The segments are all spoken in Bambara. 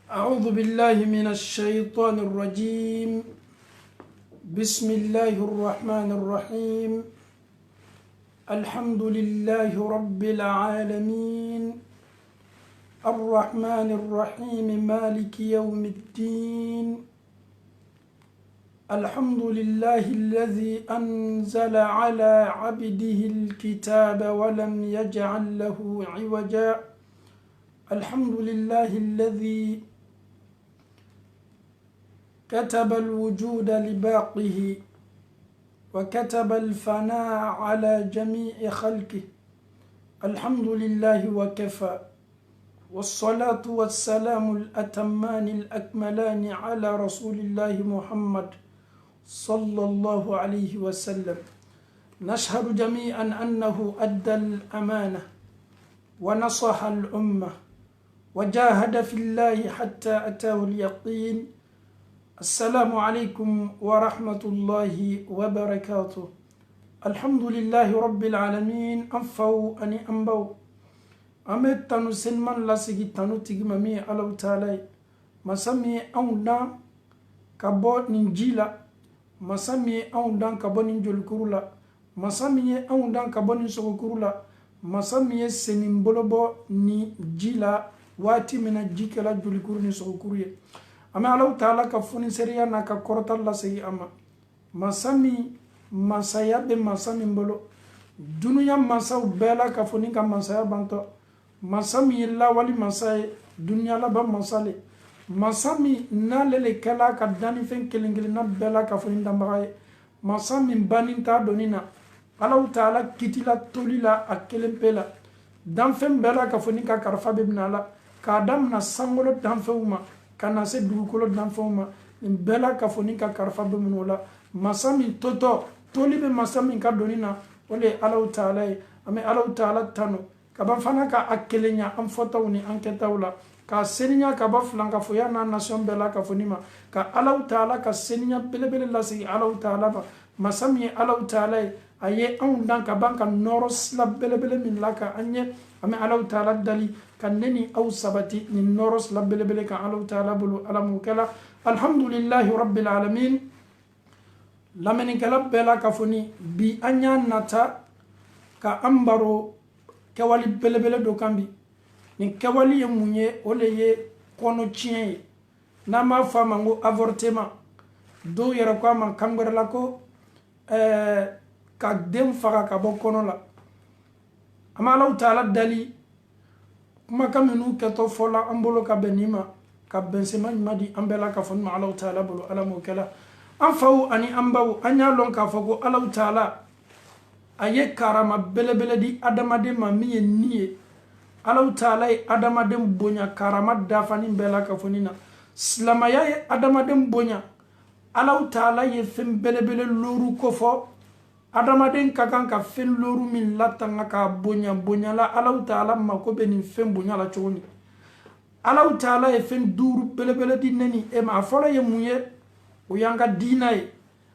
أعوذ بالله من الشيطان الرجيم. بسم الله الرحمن الرحيم. الحمد لله رب العالمين الرحمن الرحيم مالك يوم الدين. الحمد لله الذي أنزل على عبده الكتاب ولم يجعل له عوجا. الحمد لله الذي كتب الوجود لباقه وكتب الفناء على جميع خلقه. الحمد لله وكفى، والصلاة والسلام الأتمان الأكملان على رسول الله محمد صلى الله عليه وسلم. نشهد جميعا أنه أدى الأمانة ونصح الأمة وجاهد في الله حتى أتاه اليقين. السلام عليكم ورحمة الله وبركاته. الحمد لله رب العالمين. أنفو أني أنبو أمت تنو سنمان لسيجي تنو تيجمامي الله تعالى مسامي أونا كبو ننجيلا، مسامي أونا كبو ننجل كرولا، مسامي أونا كبو ننسو كرولا، مسامي سنين بلوبو نجيلا واتي من الجيكلا جل كرو نسو كروية. أما الله تعالى كفوني سريا ناكا كورتا الله سي أما مسامي مسايا بمسامي بلو دنيا مساو بلا كفوني كمسايا بانتو مسامي الله ولي مساي دنيا لا بمسالي مسامي نالله كلا كداني فين كلينغلنا بلا كفوني دمباي مسامي بانين تا دونينا الله تعالى كتيلا توليلا أكلم بلا دام فين بلا كفوني كارفا ببنالا كادام نسامولو دام فيوما kana se dugukolo danfɛnw ma nin bɛɛ la k'a fɔ ni ka karifa bɛ minnu la masa min tɔtɔ toli bɛ masa min ka doni na o de ye Alahu Taala ye. an bɛ Alahu Taala tanu ka ban fana ka a kelenya an fɔtaw ni an kɛtaw la, ka seniya ka ban filankafoya n'a nation bɛɛ la ka fɔ ni ma, ka Alahu Taala ka seniya belebele lasigi Alahu Taala ma. masa min ye Alahu Taala ye a ye anw dan ka ban ka nɔrɔ sila belebele min la ka an ye. an bɛ Alahu Taala dali ka ne ni aw sabati ni nɔrɔ sila belebele kan Alahu Taala bolo. ala m'o kɛla. alhamdulillahi rabbil alamin. lamɛnnikɛla bɛɛ la ka fɔ ni bi an y'a nata ka an baro kɛwali belebele dɔ kan bi. nin kɛwali ye mun ye? o de ye kɔnɔ tiɲɛ ye, n'an b'a fɔ a ma ko avortement. dɔw yɛrɛ ko a ma kan wɛrɛ la ko ka den faga ka bɔ kɔnɔ la. an bɛ Alahu Taala dali kumakan minnu kɛtɔ fɔla an bolo ka bɛn nin ma, ka bɛnsema ɲuman di an bɛɛ la ka fɔ nin ma Alahu Taala bolo. ala m'o kɛla. an faw ani an baw an y'a lɔn k'a fɔ ko Alahu Taala a ye karama belebele di adamaden ma min ye nin ye. Alahu Taala ye adamaden bonya karama dafani bɛɛ la ka fɔ nin na. silamaya ye adamaden bonya. Alahu Taala ye fɛn belebele loru kofɔ adamaden ka kan ka fɛn loru min latanga ka bonya bonya la. Alahu Taala mako bɛ nin fɛn bonya la cogo min. Alahu Taala ye fɛn duuru belebele di ne ni e ma. a fɔlɔ ye mun ye? o y'an ka diina ye.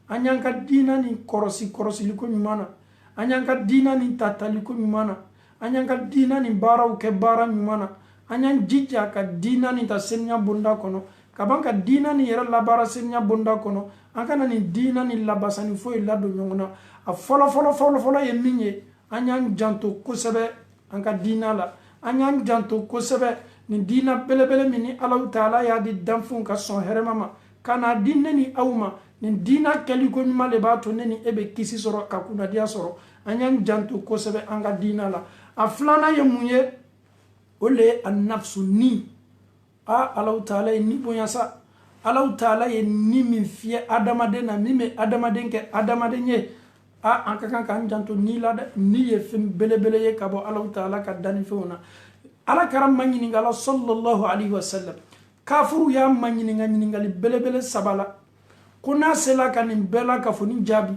an y'an ka diina ni kɔrɔsiliko ɲuman na, an y'an ka diina ni tataliko ɲuman na, an y'an ka diina ni baaraw kɛ baara ɲuman na, an y'an jija ka diina ni ta seniya bonda kɔnɔ, ka ban ka diina ni yɛrɛ labaara seniya bonda kɔnɔ. an kana ni diina ni labasani foyi ladon ɲɔgɔn na. a fɔlɔ ye min ye? an y'an janto kosɛbɛ an ka diina la. an y'an janto kosɛbɛ ni diina belebele min ni Alahu Taala y'a di danfɛnw ka sɔn hɛrɛma ma, ka n'a di ne ni aw ma. nin diina kɛliko ɲuman de b'a to ne ni e bɛ kisi sɔrɔ ka kunnadiya sɔrɔ. an y'an janto kosɛbɛ an ka diina la. a filanan ye mun ye? o de ye a nafsu ni. Alahu Taala ye ni bonya sa. Alahu Taala ye ni min fiyɛ adamaden na min bɛ adamaden kɛ adamaden ye. an ka kan k'an janto ni la dɛ. ni ye fɛn belebele ye ka bɔ Alahu Taala ka dannifɛnw na. Alakira ma ɲininka la sallallahu alaihi wasallam. kafuru y'a ma ɲininka ɲininkali belebele saba la, ko n'a sela ka nin bɛɛ la ka fɔ ni jaabi.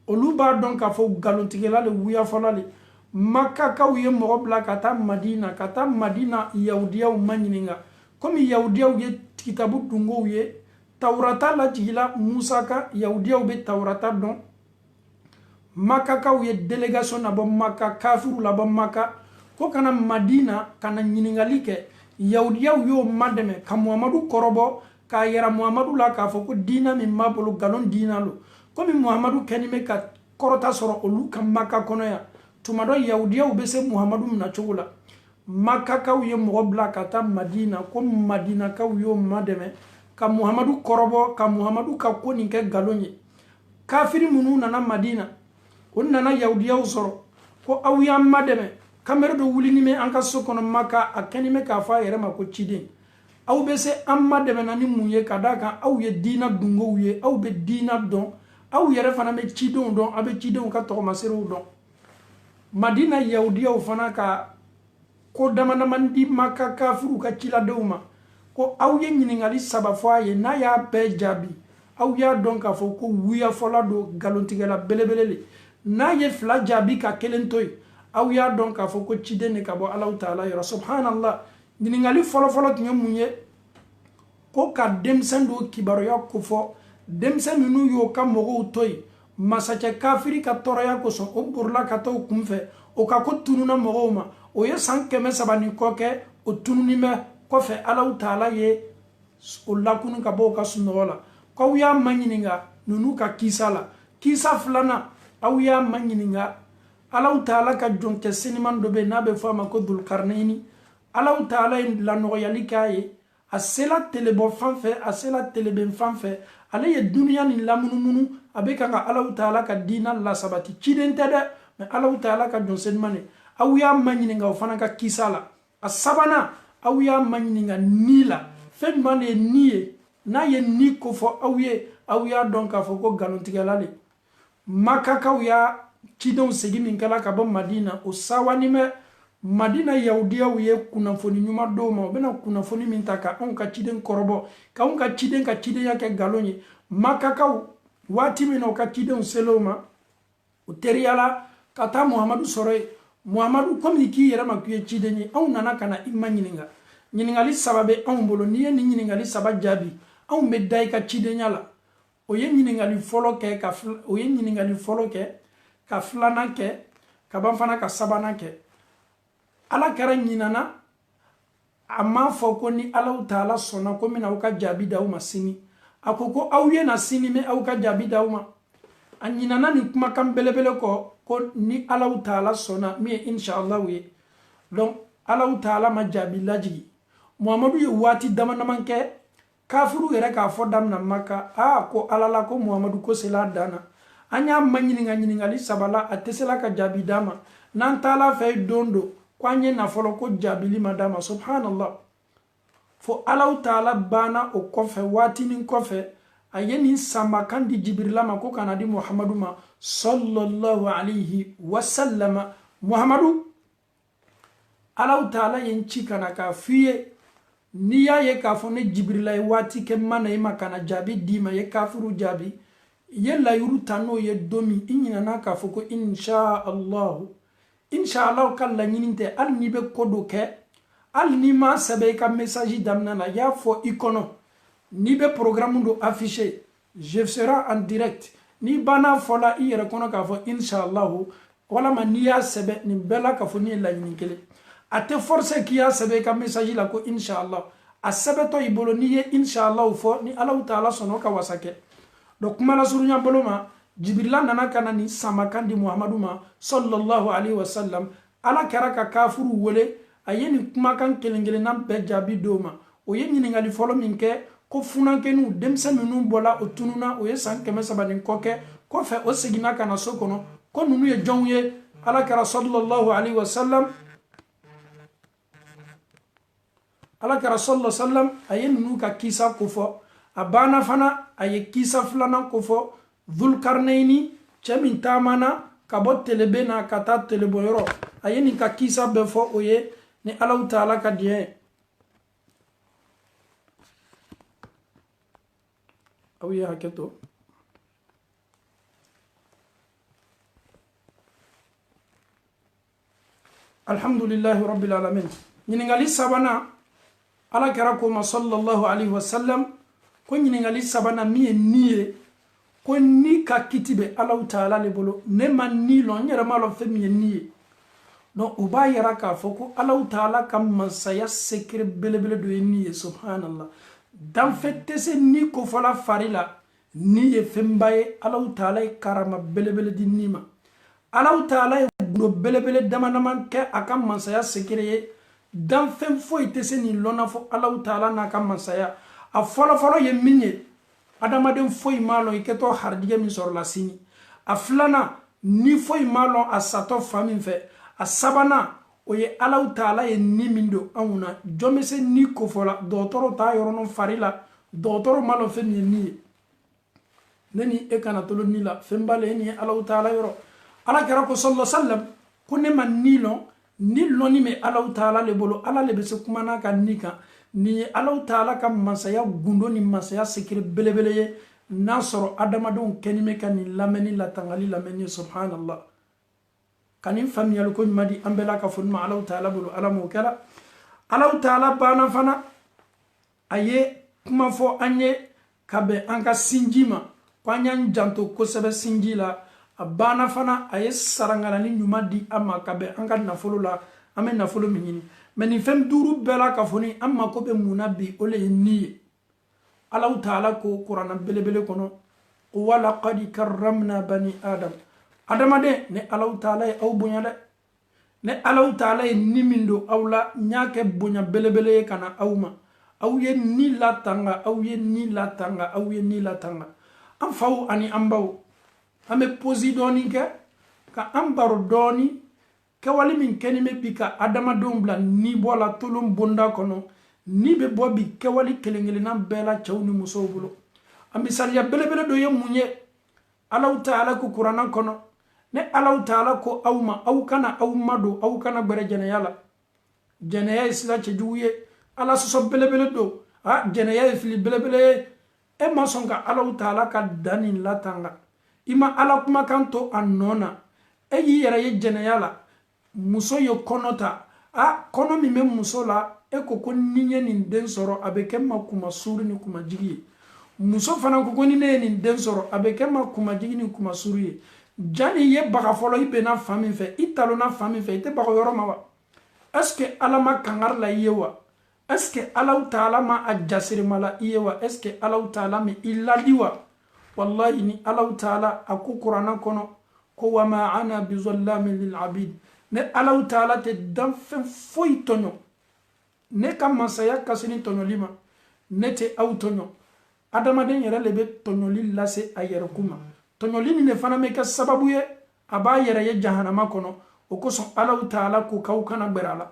olu b'a dɔn k'a fɔ nkalontigɛla le wuyafɔla le. makakaw ye mɔgɔ bila ka taa madina yahudiyaw ma ɲininka, komi yahudiyaw ye kitabu dungow ye. tawurata lajigila musa ka. yahudiyaw bɛ tawurata dɔn. makakaw ye délégation na bɔ maka, kafiru la bɔ maka, ko kana madina kana ɲiningali kɛ yahudiyaw yo mademe ka muhammadu korobo ka yera muhammadu la ka fo ko dina min mabolo galon dina lo komi muhammadu kenime ka korota soro olu ka maka kono ya tumado yahudiyaw be se muhammadu na chogula maka kaw ye mo bla ka ta madina ko madina kaw yo mademe ka muhammadu korobo ka muhammadu ka koni ke galonye kafiri munu nana madina on nana yahudiyaw soro ko aw ya mademe kamere do wulini me anka sokono maka akeni me ka fa yere ma ko chiden aw be se amma de nani munye kadaka aw ye dina dungo ye aw be dina don aw yere fana me chidon don abe chidon ka to masero don madina yahudiya fana ka ko damana mandi maka kafiru ka chila deuma ko aw ye nyiningali saba fa ye na ya be jabi aw ya don ka fo ko wuya fola do galontigela belebelele na ye fla jabi ka kelentoy aw ya don ka fo ko chidene ka bo Allah taala ya subhanallah ngali folo folo tinye munye ko ka demsen do kibaro ya ko fo demsen minu yo ka mogo toy masache kafiri ka toroya ko so o burla ka to kumfe o ka ko tununa mogo ma o ye sankeme sabani ko ke o tununi me ko fe Allah taala ye o lakunu ka bo ka sunola ko ya manyininga nunu ka kisala kisa flana aw ya manyininga Allah taala ka jonte siniman do be nabe fama ko dul karnaini Allah taala la noyali kaye asela telebo fanfe asela teleben fanfe ale ye dunya ni lamunumunu abeka nga Allah taala ka dina la sabati chidente de me Allah taala ka jonsen mane aw ya manyini nga fana ka kisala asabana aw ya manyini nga nila fen mane niye na ye ni ko fo aw ya donc fo ko galontigalale makaka aw ya chidon segi min kala ka bo madina o sawani me madina yahudiya ye kunafoni nyuma doma bena kunafoni min taka on ka chiden korobo ka on ka chiden ya ke galonye makaka wati min o ka chiden seloma o teriala kata muhammadu sore muhammadu komi ki yera makuye chiden on nana kana imma nyiningali sababe on bolo niye ni nyiningali sabab jabi on medai ka chiden yala o ye nyiningali folo ke ka o ye nyiningali folo ke ka flana ke ka banfana ka sabana ke ala kara nyinana amma foko ni Allah taala sona ko mina uka jabi dauma sini akoko awye na sini me auka jabi dauma anyinana ni kuma kan belebele ko ni Allah taala sona mi inshallah we donc Allah taala ma jabi laji muhammadu ye wati damana manke kafiru yere ka fodam na maka ko alala ko muhammadu ko sela dana anya manyiningali sabala atesela ka jabi dama nan taala fe dondo kwanye na folo ko jabili madama subhanallah fo Allah taala bana o kofe wati nin kofe ayeni sama kandi jibrila ma ko kanadi muhammadu ma sallallahu alayhi wa sallam muhammadu Allah taala yenchi kana ka fiye niya ye ka fo ne jibrila wati ke mana ima kana jabi dima ye kafiru jabi ye la yuru tano ye domi inyina na ka fo ko insha Allah inshallah kala nyininte al ni be kodo ke al ni ma sebe ka message damna na ya fo ikono ni be programme do affiché je serai en direct ni bana fola i rekono ka fo inshallah wala ma ni ya sebe ni bela ka fo ni la nyinkele ate force ki ya sebe ka message la ko inshallah a sebe to ibolo ni ye inshallah fo ni Allah taala sono ka wasake donc mala surunya boloma jibrila nana kana ni samakandi muhammadu ma sallallahu alaihi wasallam ala karaka kafuru wole ayeni kuma kan kelengele nam be jabi doma o ye nyiningali folo minke ko funankenu demse minu bola o tununa o ye sankeme sabani koke ko fe o segina kana sokono ko nunu ye jonye ala kara sallallahu alaihi wasallam ala kara sallallahu alaihi wasallam ayeni nunu ka kisa kufo abana fana aye kisa fulana kufo dhul karnaini chemin tamana kabot telebena kata teleboyoro ayeni ka kisa befo oye ni Allah taala ka die awiye haketo alhamdulillahi rabbil alamin nyiningali sabana ala karako ma sallallahu alaihi wasallam ko nyiningali sabana mi niye ko ni ka kitibe Allah taala le bolo ne man ni lo nyere malo femi ni non o b'a yira k'a fɔ ko Alahu Taala ka mansaya secret belebele dɔ ye nin ye subhanallah danfɛn tɛ se ni kofɔla fari la ni ye fɛnba ye Alahu Taala ye karama belebele di ni ma Alahu Taala ye gundo belebele dama dama kɛ a ka mansaya secret ye danfɛn foyi tɛ se nin lɔnna fɔ Alahu Taala n'a ka mansaya a fɔlɔfɔlɔ ye min ye adamaden foyi m'a lɔn i kɛtɔ harijɛgɛ min sɔrɔla sini a filanan ni foyi m'a lɔn a satɔ fa min fɛ a sabanan o ye Alahu Taala ye ni min don anw na jɔn bɛ se ni kofɔla dɔgɔtɔrɔ t'a yɔrɔnin fari la dɔgɔtɔrɔ m'a lɔn fɛn min ye ni ye ne ni e kana tolo ni la fɛn ba le ye nin ye Alahu Taala yɔrɔ alakira ko sallallahu alaihi wasallam ko ne ma ni lɔn ni lɔnni bɛ Alahu Taala le bolo Ala le bɛ se kuma n'a ka ni kan nin ye Alahu Taala ka mansaya gundo ni mansaya secret belebele ye n'a sɔrɔ adamadenw kɛni bɛ ka nin lamɛnni latangali lamɛnni subhanallah ka nin faamuyali ko ɲuman di an bɛɛ la ka fɔ ma Alahu Taala bolo Ala m'o kɛla Alahu Taala banna fana a ye kuma fɔ an ye ka bɛn an ka sinji ma ko an y'an janto kosɛbɛ sinji la a banna fana a ye sarangalani ɲuman di an ma ka bɛn an ka nafolo la an bɛ nafolo min ɲini mais nin fɛn duuru bɛɛ la ka fɔ ni an mako bɛ mun na bi o le ye ni ye Alahu Taala ko kuranna belebele kɔnɔ wa laqad karramna bani adam adamaden ne Alahu Taala ye aw bonya dɛ ne Alahu Taala ye ni min don aw la n y'a kɛ bonya belebele ye ka na aw ma aw ye ni latanga aw ye ni latanga aw ye ni latanga an faw ani an baw an bɛ posi dɔɔni kɛ ka an baro dɔɔni kɛwale min kɛni bɛ bi ka adamadenw bila ni bɔ la tolon bonda kɔnɔ ni bɛ bɔ bi kɛwale kelen kelenna bɛɛ la cɛw ni musow bolo a misaliya belebele dɔ ye mun ye Alahu Taala ko kuranna kɔnɔ ne Alahu Taala ko aw ma aw kana aw madon aw kana gbɛrɛ jɛnɛya la jɛnɛya ye sila cɛjugu ye Ala sɔsɔ belebele don jɛnɛya ye fili belebele ye e ma sɔn ka Alahu Taala ka dan nin latanga i ma Ala kumakan to a nɔ na e y'i yɛrɛ ye jɛnɛya la muso ye kɔnɔ ta kɔnɔ min bɛ muso la e ko ni ye nin den sɔrɔ a bɛ kɛ ma kuma suru ni kuma jigi ye muso fana ko ni ne ye nin den sɔrɔ a bɛ kɛ ma kuma jigi ni kuma suru ye jani ye baga fɔlɔ i bɛnna fa min fɛ i talonna fa min fɛ i tɛ baga yɔrɔ ma wa est-ce que Ala ma kangari la i ye wa est-ce que Alahu Taala ma a jasirima la i ye wa est-ce que Alahu Taala mi i ladi wa wallahi ni Alahu Taala a ko kuranna kɔnɔ ko wa ma ana bizallamin lil abid ne Alahu Taala tɛ danfɛn foyi tɔɲɔ ne ka mansaya ka se ni tɔɲɔli ma ne tɛ aw tɔɲɔ adamaden yɛrɛ le bɛ tɔɲɔli lase a yɛrɛkun ma tɔɲɔli nin de fana bɛ kɛ sababu ye a b'a yɛrɛ ye jahanama kɔnɔ o kosɔn Alahu Taala ko k'aw kana gbɛrɛ a la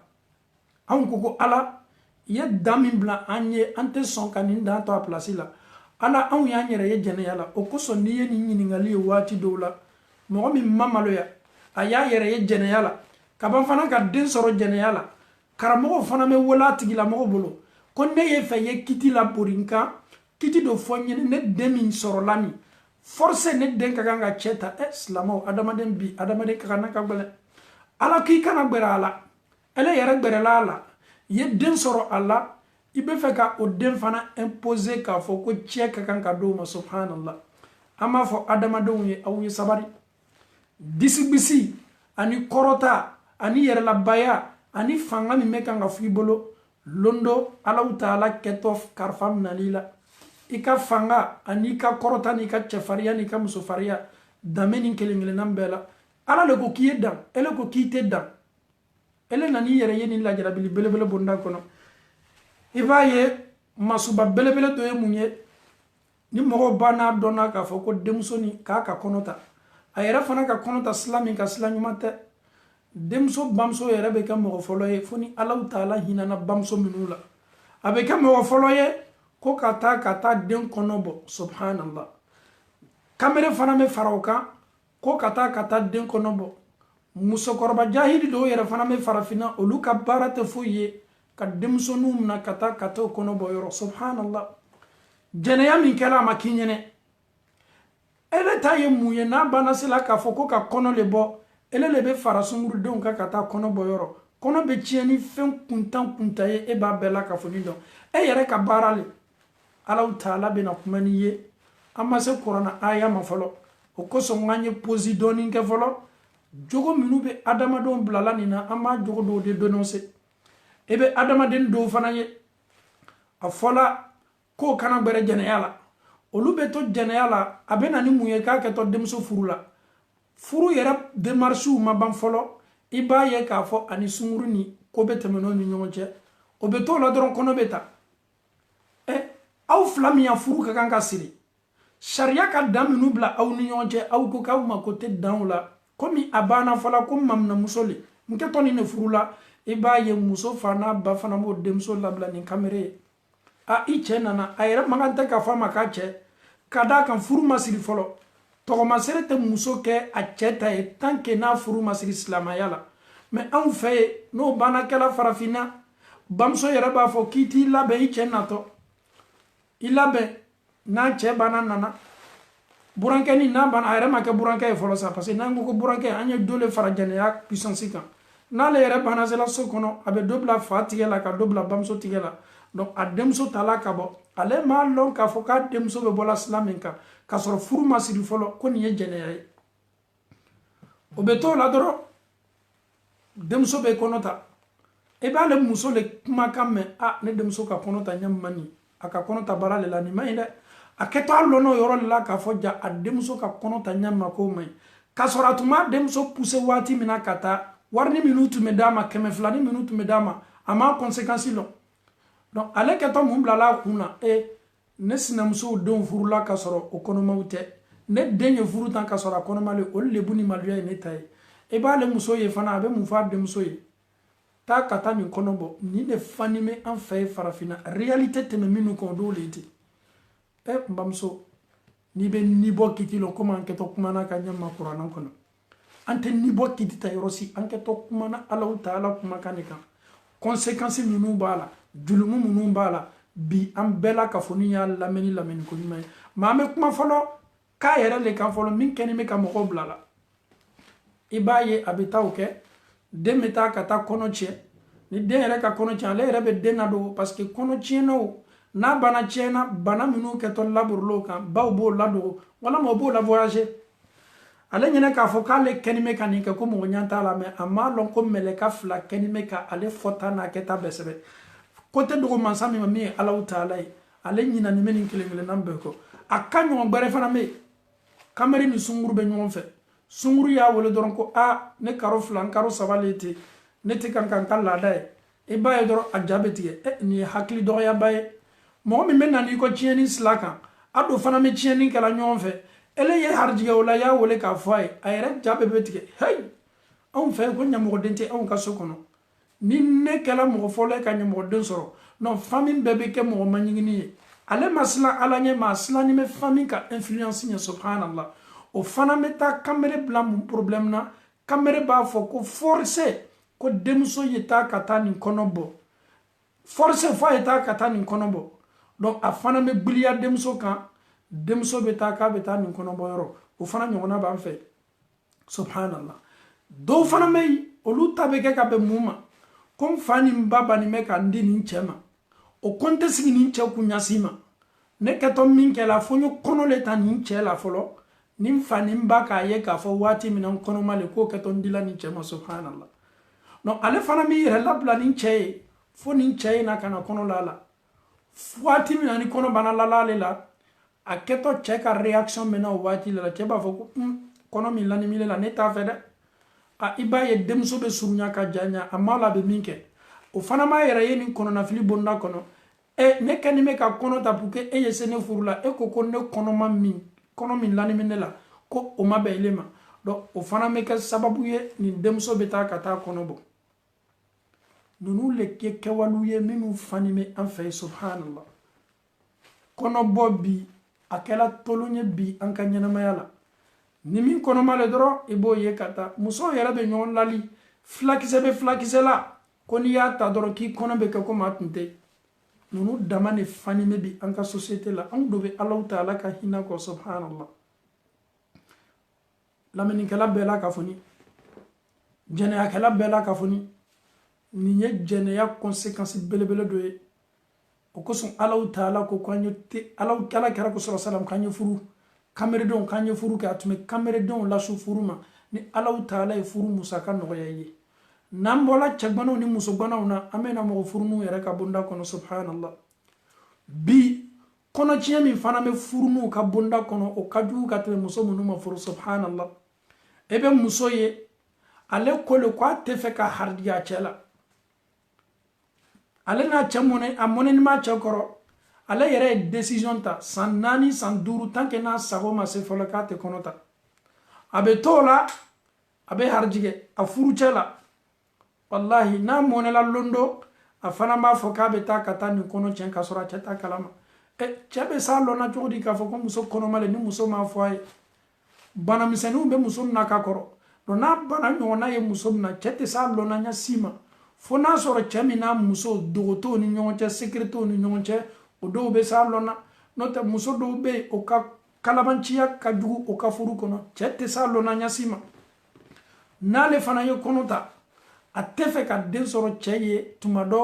anw ko ko Ala i ye dan min bila an ye an tɛ sɔn ka nin dan to a pilasi la Ala anw y'an yɛrɛ ye jɛnɛya la o kosɔn n'i ye nin ɲininkali ye waati dɔw la mɔgɔ min ma maloya a y'a yɛrɛ ye jɛnɛya la ka ban fana ka den sɔrɔ jɛnɛya la karamɔgɔw fana bɛ wele a tigilamɔgɔ bolo ko ne ye fɛ ye kiti la bori n kan kiti dɔ fɔ n ye ne den min sɔrɔla nin force ne den ka kan ka cɛ ta silamɛw adamaden bi adamaden ka kan na ka gbɛlɛ Ala k'i kana gbɛrɛ a la ele yɛrɛ gbɛrɛla a la i ye den sɔrɔ a la i bɛ fɛ ka o den fana imposer k'a fɔ ko cɛ ka kan ka d'o ma subhanallah an b'a fɔ adamadenw ye aw ye sabari disibisi ani kɔrɔta ani yɛrɛlabaya ani fanga min bɛ kan ka fɔ i bolo londo Alahu Taala kɛtɔ karifa minɛli la i ka fanga ani ka kɔrɔta ni ka cɛfariya ni ka musofariya danbe ni kelen kelenna bɛɛ la Ala le ko k'i ye dan ele ko k'i tɛ dan ele nani yɛrɛ ye ni lajarabili belebele bonda kɔnɔ i b'a ye masuba belebele dɔ ye mun ye ni mɔgɔw ba n'a dɔnna k'a fɔ ko denmuso ni k'a ka kɔnɔ ta a yɛrɛ fana ka kɔnɔ ta sila min ka sila ɲuman tɛ denmuso bamuso yɛrɛ bɛ kɛ mɔgɔ fɔlɔ ye fo ni Alahu Taala hinɛna bamuso minnu la a bɛ kɛ mɔgɔ fɔlɔ ye ko ka taa den kɔnɔ bɔ subhanallah kamere fana bɛ fara o kan ko ka taa den kɔnɔ bɔ musokɔrɔba jahili dɔw yɛrɛ fana bɛ farafinna olu ka baara tɛ foyi ye ka denmusoninw minɛ ka taa kɔnɔ bɔ yɔrɔ subhanallah jɛnɛya min kɛra a ma k'i ɲɛnɛ ele ta ye mun ye n'a banna sila k'a fɔ ko ka kɔnɔ le bɔ ele le bɛ fara sungurudenw kan ka taa kɔnɔ bɔ yɔrɔ kɔnɔ bɛ tiɲɛ ni fɛn kuntan ye e b'a bɛɛ la ka fɔ ni dɔn e yɛrɛ ka baara le Alahu Taala bɛna kuma n'i ye an ma se kuranna aya ma fɔlɔ o kosɔn an ye posi dɔɔni kɛ fɔlɔ jogo minnu bɛ adamadenw bilala nin na an b'a jogo dɔw de dénoncer e bɛ adamaden dɔw fana ye a fɔla k'o kana gbɛrɛ jɛnɛya la olu bɛ to jɛnɛya la a bɛ na ni mun ye k'a kɛtɔ denmuso furu la furu yɛrɛ démarches ma ban fɔlɔ i b'a ye k'a fɔ ani sunkuru ni ko bɛ tɛmɛn'o ni ɲɔgɔn cɛ o bɛ t'o la dɔrɔn kɔnɔ bɛ ta aw fila min ya furu ka kan ka siri sariya ka dan minnu bila aw ni ɲɔgɔn cɛ aw ko k'aw mako tɛ danw la komi a banna fɔla ko maminamuso le n kɛtɔ nin de furu la i b'a ye muso fa n'a ba fana b'o denmuso labila nin kamere ye a i cɛ nana a yɛrɛ man kan tɛ k'a fɔ a ma k'a cɛ ka d'a kan furu ma siri fɔlɔ tɔgɔmasɛrɛ tɛ muso kɛ a cɛ ta ye tant que n'a furu ma siri silamɛya la mais anw fɛ yen n'o banna kɛla farafinna bamuso yɛrɛ b'a fɔ k'i t'i labɛn i cɛ natɔ i labɛn n'a cɛ banna nana burankɛ ni n'a banna a yɛrɛ ma kɛ burankɛ ye fɔlɔ sa parce que n'an ko ko burankɛ an ye dɔ le fara jɛnɛya puissance kan n'ale yɛrɛ banna sela so kɔnɔ a bɛ dɔ bila fa tigɛ la ka dɔ bila bamuso tigɛ la donc a denmuso tala ka bɔ ale m'a lɔn k'a fɔ k'a denmuso bɛ bɔla sila min kan k'a sɔrɔ furu ma siri fɔlɔ ko nin ye jɛnɛya ye o bɛ t'o la dɔrɔn denmuso bɛ kɔnɔ ta i b'ale muso le kumakan mɛn a ne denmuso ka kɔnɔ ta ɲɛ man ɲi a ka kɔnɔ ta baara le la nin man ɲi dɛ a kɛtɔ a lɔnna o yɔrɔ de la k'a fɔ ja a denmuso ka kɔnɔ ta ɲɛ ma k'o man ɲi k'a sɔrɔ a tun b'a denmuso poussé waati min na ka taa warini minnu tun bɛ d'a ma 200 minnu tun bɛ d'a ma a m'a conséquence lɔn donc ale kɛtɔ mun bilala a kun na ne sinamusow denw furula ka sɔrɔ o kɔnɔmaw tɛ ne den ye furu tan ka sɔrɔ a kɔnɔmale olu le bu ni maloya ye ne ta ye i b'ale muso ye fana a bɛ mun fɔ a denmuso ye taa ka taa nin kɔnɔ bɔ nin de fani bɛ an fɛ ye farafinna réalité tɛmɛ minnu kan o dɔw le ten n bamuso n'i bɛ nibɔ kiti lɔ komi an kɛtɔ kumana ka ɲɛ ma kuranna kɔnɔ an tɛ nibɔ kiti ta yɔrɔ si an kɛtɔ kumana Alahu Taala kumakan de kan conséquence minnu b'a la julumu minnu b'a la bi an bɛɛ la k'a fɔ ni y'a lamɛnni lamɛnni ko ɲuman ye mais an bɛ kuma fɔlɔ k'a yɛrɛ le kan fɔlɔ min kɛlen bɛ ka mɔgɔw bila la i b'a ye a bɛ taa o kɛ den bɛ taa ka taa kɔnɔ tiɲɛ ni den yɛrɛ ka kɔnɔ tiɲɛ ale yɛrɛ bɛ den ladon parce que kɔnɔ tiɲɛnaw n'a bana tiɲɛna bana minnu kɛtɔ laburul'o kan baw b'o ladon walama o b'o la voyager ale ɲinɛ k'a fɔ k'ale kɛni bɛ ka nin kɛ ko mɔgɔ ɲɛ t'a la mais a m'a lɔn ko mɛlɛka fila kɛni bɛ ka ale fɔta n'a kɛta bɛɛ sɛbɛn ko tɛ dogo mansa min ma min ye Alahu Taala ye ale ɲinɛnen bɛ nin kelen kelenna bɛɛ kɔ a ka ɲɔgɔn gbɛrɛ fana bɛ yen kamalen ni sunkuru bɛ ɲɔgɔn fɛ sunkuru y'a wele dɔrɔn ko ne karo 2 n karo 3 le ten ne tɛ kan ka n ka laada ye i b'a ye dɔrɔn a ja bɛ tigɛ nin ye hakili dɔgɔyaba ye mɔgɔ min bɛ na n'i ko tiɲɛni sila kan a dɔ fana bɛ tiɲɛni kɛla ɲɔgɔn fɛ ele ye harijigɛ o la y'a wele k'a fɔ a ye a yɛrɛ ja bɛɛ bɛ tigɛ hey anw fɛ ko ɲɛmɔgɔden tɛ anw ka so kɔnɔ ni ne kɛla mɔgɔ fɔlɔ ye ka ɲɛmɔgɔden sɔrɔ non famille bɛɛ bɛ kɛ mɔgɔ maɲigini ye ale ma silan ala ɲɛ ma a silannen bɛ famille ka influence ɲɛ subhanallah o fana bɛ taa kamere bila mun problème na kamere b'a fɔ ko forcé ko denmuso ye taa ka taa nin kɔnɔ bɔ forcé fɔ a ye taa ka taa nin kɔnɔ bɔ donc a fana bɛ biliya denmuso kan denmuso bɛ taa k'a bɛ taa nin kɔnɔ bɔ yɔrɔ o fana ɲɔgɔnna b'an fɛ subhanallah dɔw fana bɛ yen olu ta bɛ kɛ ka bɛn mun ma ko n fa ni n ba bannen bɛ ka n di nin cɛ ma o ko n tɛ sigi nin cɛ kun ɲasi ma ne kɛtɔ min kɛla fo n ye kɔnɔ le ta nin cɛ la fɔlɔ ni n fa ni n ba k'a ye k'a fɔ waati min na n kɔnɔma le k'o kɛtɔ n dila nin cɛ ma subhanallah donc ale fana b'i yɛrɛ labila nin cɛ ye fo nin cɛ in na ka na kɔnɔ la la waati min na ni kɔnɔ bana la ale la a kɛtɔ cɛ ka réaction mɛna o waati la cɛ b'a fɔ ko kɔnɔ min lanimile la ne t'a fɛ dɛ i b'a ye denmuso bɛ surunya ka janya a ma la a bɛ min kɛ o fana m'a yɛrɛ ye nin kɔnɔnafili bonda kɔnɔ ne kɛni bɛ ka kɔnɔ ta pour que e ye se ne furu la e ko ne kɔnɔma min kɔnɔ min lanimi ne la ko o ma bɛn ele ma donc o fana bɛ kɛ sababu ye nin denmuso bɛ taa ka taa kɔnɔ bɔ ninnu le kɛ kɛwalew ye minnu fani bɛ an fɛ subhanallah kɔnɔbɔ bi a kɛla tolon ye bi an ka ɲɛnamaya la ni min kɔnɔma le dɔrɔn i b'o ye ka taa musow yɛrɛ bɛ ɲɔgɔn lali filakisɛ bɛ filakisɛ la ko n'i y'a ta dɔrɔn k'i kɔnɔ bɛ kɛ komi a tun tɛ ninnu dama de fani bɛ bi an ka société la anw dɔ bɛ Alahu Taala ka hinɛ kɔ subhanallah lamɛnnikɛla bɛɛ la ka fɔ ni jɛnɛyakɛla bɛɛ la ka fɔ ni nin ye jɛnɛya conséquence belebele dɔ ye o kosɔn Alahu Taala ko k'an ye Ala kɛra ko sallallahu alaihi wasallam k'an ye furu kameredenw k'an ye furu kɛ a tun bɛ kameredenw lasu furu ma ni Allahu Taala ye furu musaka nɔgɔya ye n'an bɔla cɛgbanaw ni musogbanaw na an bɛna mɔgɔ furunuw yɛrɛ ka bonda kɔnɔ subhanallah bi kɔnɔtiɲɛ min fana bɛ furunuw ka bonda kɔnɔ o ka jugu ka tɛmɛ muso minnu ma furu subhanallah e bɛ muso ye ale kole ko a tɛ fɛ ka haridiya cɛ la ale n'a cɛ mɔnɛ a mɔnɛni ma cɛ kɔrɔ ale yɛrɛ ye décision ta san 4 san 5 tant que n'a sago ma se fɔlɔ k'a tɛ kɔnɔ ta a bɛ to la a bɛ harijigɛ a furu cɛ la wallahi n'a mɔnɛla londo a fana b'a fɔ k'a bɛ taa ka taa nin kɔnɔ cɛn ka sɔrɔ a cɛ t'a kalama cɛ bɛ s'a lɔnna cogo di k'a fɔ ko muso kɔnɔmalen ni muso m'a fɔ a ye banamisɛnninw bɛ muso na ka kɔrɔ donc n'a bana ɲɔgɔnna ye muso min na cɛ tɛ s'a lɔnna ɲɛ si ma fo n'a sɔrɔ cɛ min n'a muso dogo t'o ni ɲɔgɔn cɛ secret t'o ni ɲɔgɔn cɛ o dɔw bɛ s'a lɔnna n'o tɛ muso dɔw bɛ yen o ka kalabanciya ka jugu o ka furu kɔnɔ cɛ tɛ s'a lɔnna ɲɛ si ma n'ale fana ye kɔnɔ ta a tɛ fɛ ka den sɔrɔ cɛ ye tuma dɔ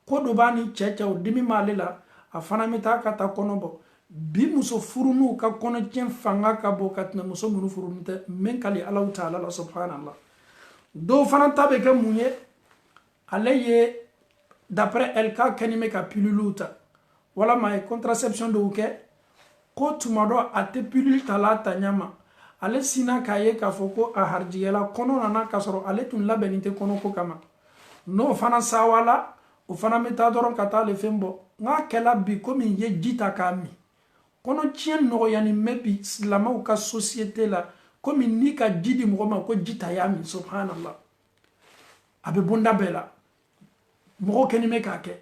ko dɔ b'a ni cɛ o dimi b'ale la a fana bɛ taa ka taa kɔnɔ bɔ bi muso furunuw ka kɔnɔtiɲɛ fanga ka bɔ ka tɛmɛ muso minnu furunu tɛ min ka di Allahu Taala la subhanallah dɔw fana ta bɛ kɛ mun ye ale ye d'après elle ka kɛni bɛ ka piluluw ta walama a ye contraception dɔw kɛ ko tuma dɔ a tɛ pilule ta la a ta ɲɛ ma ale sinna k'a ye k'a fɔ ko a harijigɛla kɔnɔ nana k'a sɔrɔ ale tun labɛnnen tɛ kɔnɔko kama n'o fana sawala o fana bɛ taa dɔrɔn ka taa ale fɛn bɔ n'a kɛla bi komi n ye ji ta k'a min kɔnɔtiɲɛ nɔgɔyani mɛ bi silamɛw ka société la komi n'i ka ji di mɔgɔ ma ko ji ta y'a min subhanallah a bɛ bonda bɛɛ la mɔgɔ kɛni bɛ k'a kɛ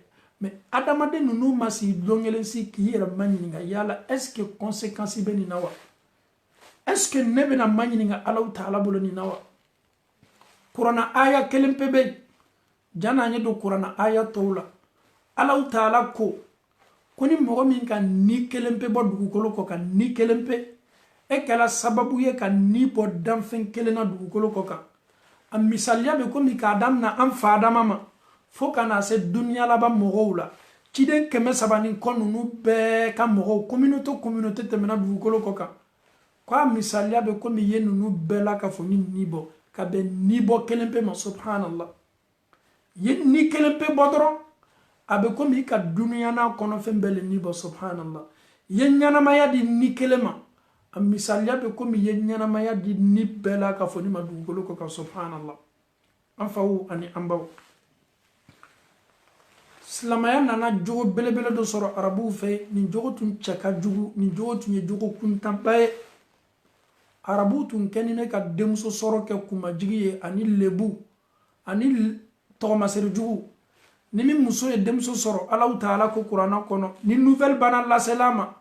mais adamaden ninnu ma sigi don kelen si k'i yɛrɛ ma ɲininka yala est ce que conséquence bɛ nin na wa est ce que ne bɛna ma ɲininka Allahu Taala bolo nin na wa kuranna aya kelen pe bɛ jan n'an ye don kuranna aya tɔw la Allahu Taala ko ni mɔgɔ min ka ni kelen pe bɔ dugukolo kɔ ka ni kelen pe e kɛla sababu ye ka ni bɔ danfɛn kelen na dugukolo kɔ kan a misaliya bɛ komi k'a damina an fa Adama ma fo ka na se duniya laban mɔgɔw la ciden 300 ni kɔ ninnu bɛɛ ka mɔgɔw communauté tɛmɛna dugukolo kɔ kan ko a misaliya bɛ komi ye ninnu bɛɛ la ka fɔ ni bɔ ka bɛn ni bɔ kelen pe ma subhanallah ye ni kelen pe bɔ dɔrɔn a bɛ komi i ka duniya n'a kɔnɔfɛn bɛɛ le ni bɔ subhanallah ye ɲanamaya di ni kelen ma a misaliya bɛ komi ye ɲanamaya di ni bɛɛ la ka fɔ ni ma dugukolo kɔ kan subhanallah an faw ani an baw silamaya nana jogo belebele dɔ sɔrɔ arabuw fɛ nin jogo tun cɛ ka jugu nin jogo tun ye jogo kuntanba ye arabuw tun kɛni bɛ ka denmuso sɔrɔ kɛ kumajigi ye ani lebu ani tɔgɔmasɛri jugu ni min muso ye denmuso sɔrɔ Allahu Taala ko kuranna kɔnɔ ni nouvelle bana lasela ma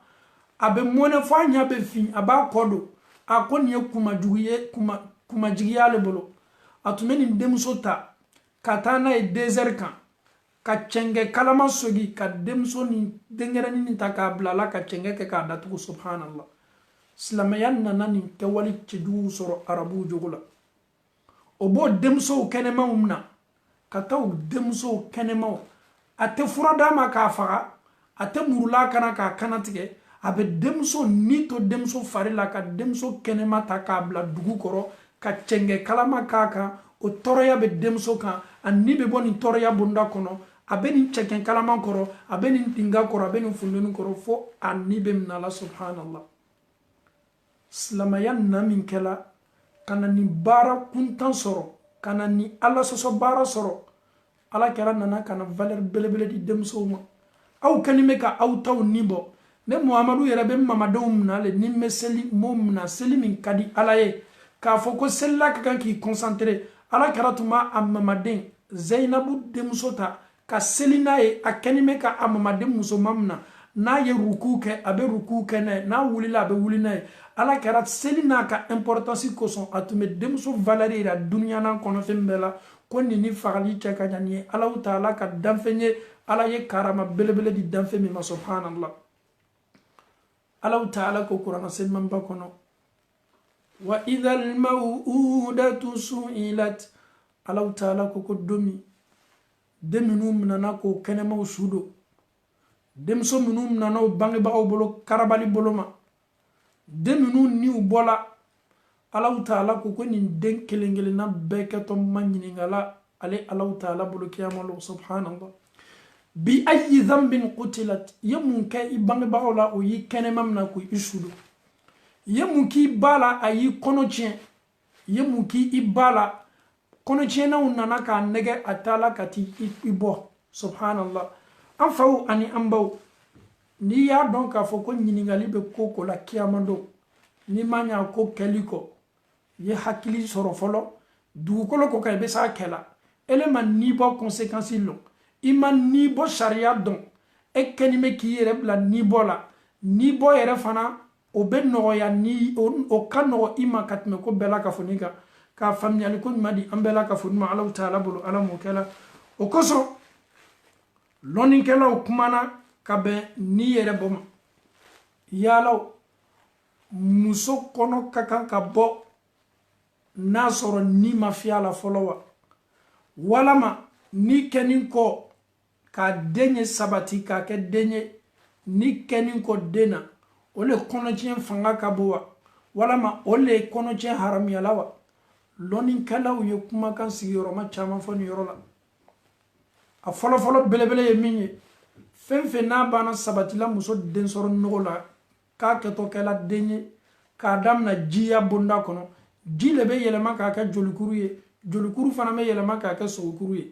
a bɛ mɔnɛ fɔ a ɲɛ bɛ fin a b'a kɔ don a ko nin ye kumajugu ye kumajigi y'ale bolo a tun bɛ nin denmuso ta ka taa n'a ye désert kan ka cɛngɛ kalama sogi ka denmuso ni denkɛrɛnin nin ta k'a bila a la ka cɛngɛ kɛ k'a datugu subhanallah silamɛya nana nin kɛwale cɛjuguw sɔrɔ arabuw jogo la o b'o denmusow kɛnɛmaw minɛ ka taa o denmusow kɛnɛmaw a tɛ fura d'a ma k'a faga a tɛ murula kana k'a kana tigɛ a bɛ denmuso ni to denmuso fari la ka denmuso kɛnɛma ta k'a bila dugu kɔrɔ ka cɛngɛ kalama k'a kan o tɔɔrɔya bɛ denmuso kan a ni bɛ bɔ nin tɔɔrɔya bonda kɔnɔ a bɛ nin cɛkɛn kalama kɔrɔ a bɛ nin tinga kɔrɔ a bɛ nin funteni kɔrɔ fo a ni bɛ minɛ a la subhanallah silamɛya nana min kɛla ka na nin baara kuntan sɔrɔ ka na ni ala sɔsɔ baara sɔrɔ ala kɛra nana ka na valeur belebele di denmusow ma aw kɛni bɛ ka aw taw ni bɔ ne muhamadu yɛrɛ bɛ mamadenw minɛ ale ni bɛ seli m'o minɛ seli min ka di ala ye k'a fɔ ko selila ka kan k'i concentré ala kɛra tun b'a a mamaden zeyinabu denmuso ta ka seli n'a ye a kɛni bɛ ka a mamaden musoman minɛ n'a ye ruku kɛ a bɛ ruku kɛ n'a ye n'a wulila a bɛ wuli n'a ye ala kɛra seli n'a ka importance kosɔn a tun bɛ denmuso valeur yira duniya n'a kɔnɔfɛn bɛɛ la ko nin ni fagali cɛ ka jan nin ye Allahu Taala ka danfɛn ye ala ye karama belebele di danfɛn min ma subhanallah Allahu Taala ko kuranna selimanba kɔnɔ wa idhal maw'udatu su'ilat Allahu Taala ko don min den minnu minɛna k'o kɛnɛmaw su don denmuso minnu minɛna o bangebagaw bolo karabali bolo ma den minnu niw bɔla Allah ta'ala ko ko nin den kelengelena bekato manyininga ale Allah ta'ala bulu kiyamalo subhanallah bi ayi dhanbin qutilat yamun ka ibange baola o yi kenemam na ko isudu yamun ki bala ayi konochen yamun ki ibala konochen na unana ka nege atala kati ibo subhanallah afaw ani ambaw ni ya donc a fo ko nyiningali be koko la kiyamando ni manya ko keliko ye hakili soro folo dugukolo ko kay be sa kela elema ni bo conséquences lo ima ni bo sharia don e kenime ki yere bla ni bo la ni bo yere fana o be no ya ni o kano ima katme ko bela ka funika ka famnyali ko madi ambela ka funma Allah ta'ala bulu ala mo kala o koso loni kala o kumana ka be ni yere boma yalaw muso kono kakan ka bo na soro ni mafia la folowa walama ni kenin ko ka denye sabati ka ke denye ni kenin ko dena ole kono cien fanga ka bowa walama ole kono cien haram yalawa lonin kalaw ye kuma kan sigiro ma chama foni yorola a folo belebele ye minye fenfe na bana sabati la muso den soro nogola ka keto kala denye ka dam na jiya bonda kono jile be yelema ka ka jolikuru ye jolikuru fana me yelema ka ka sogokuru ye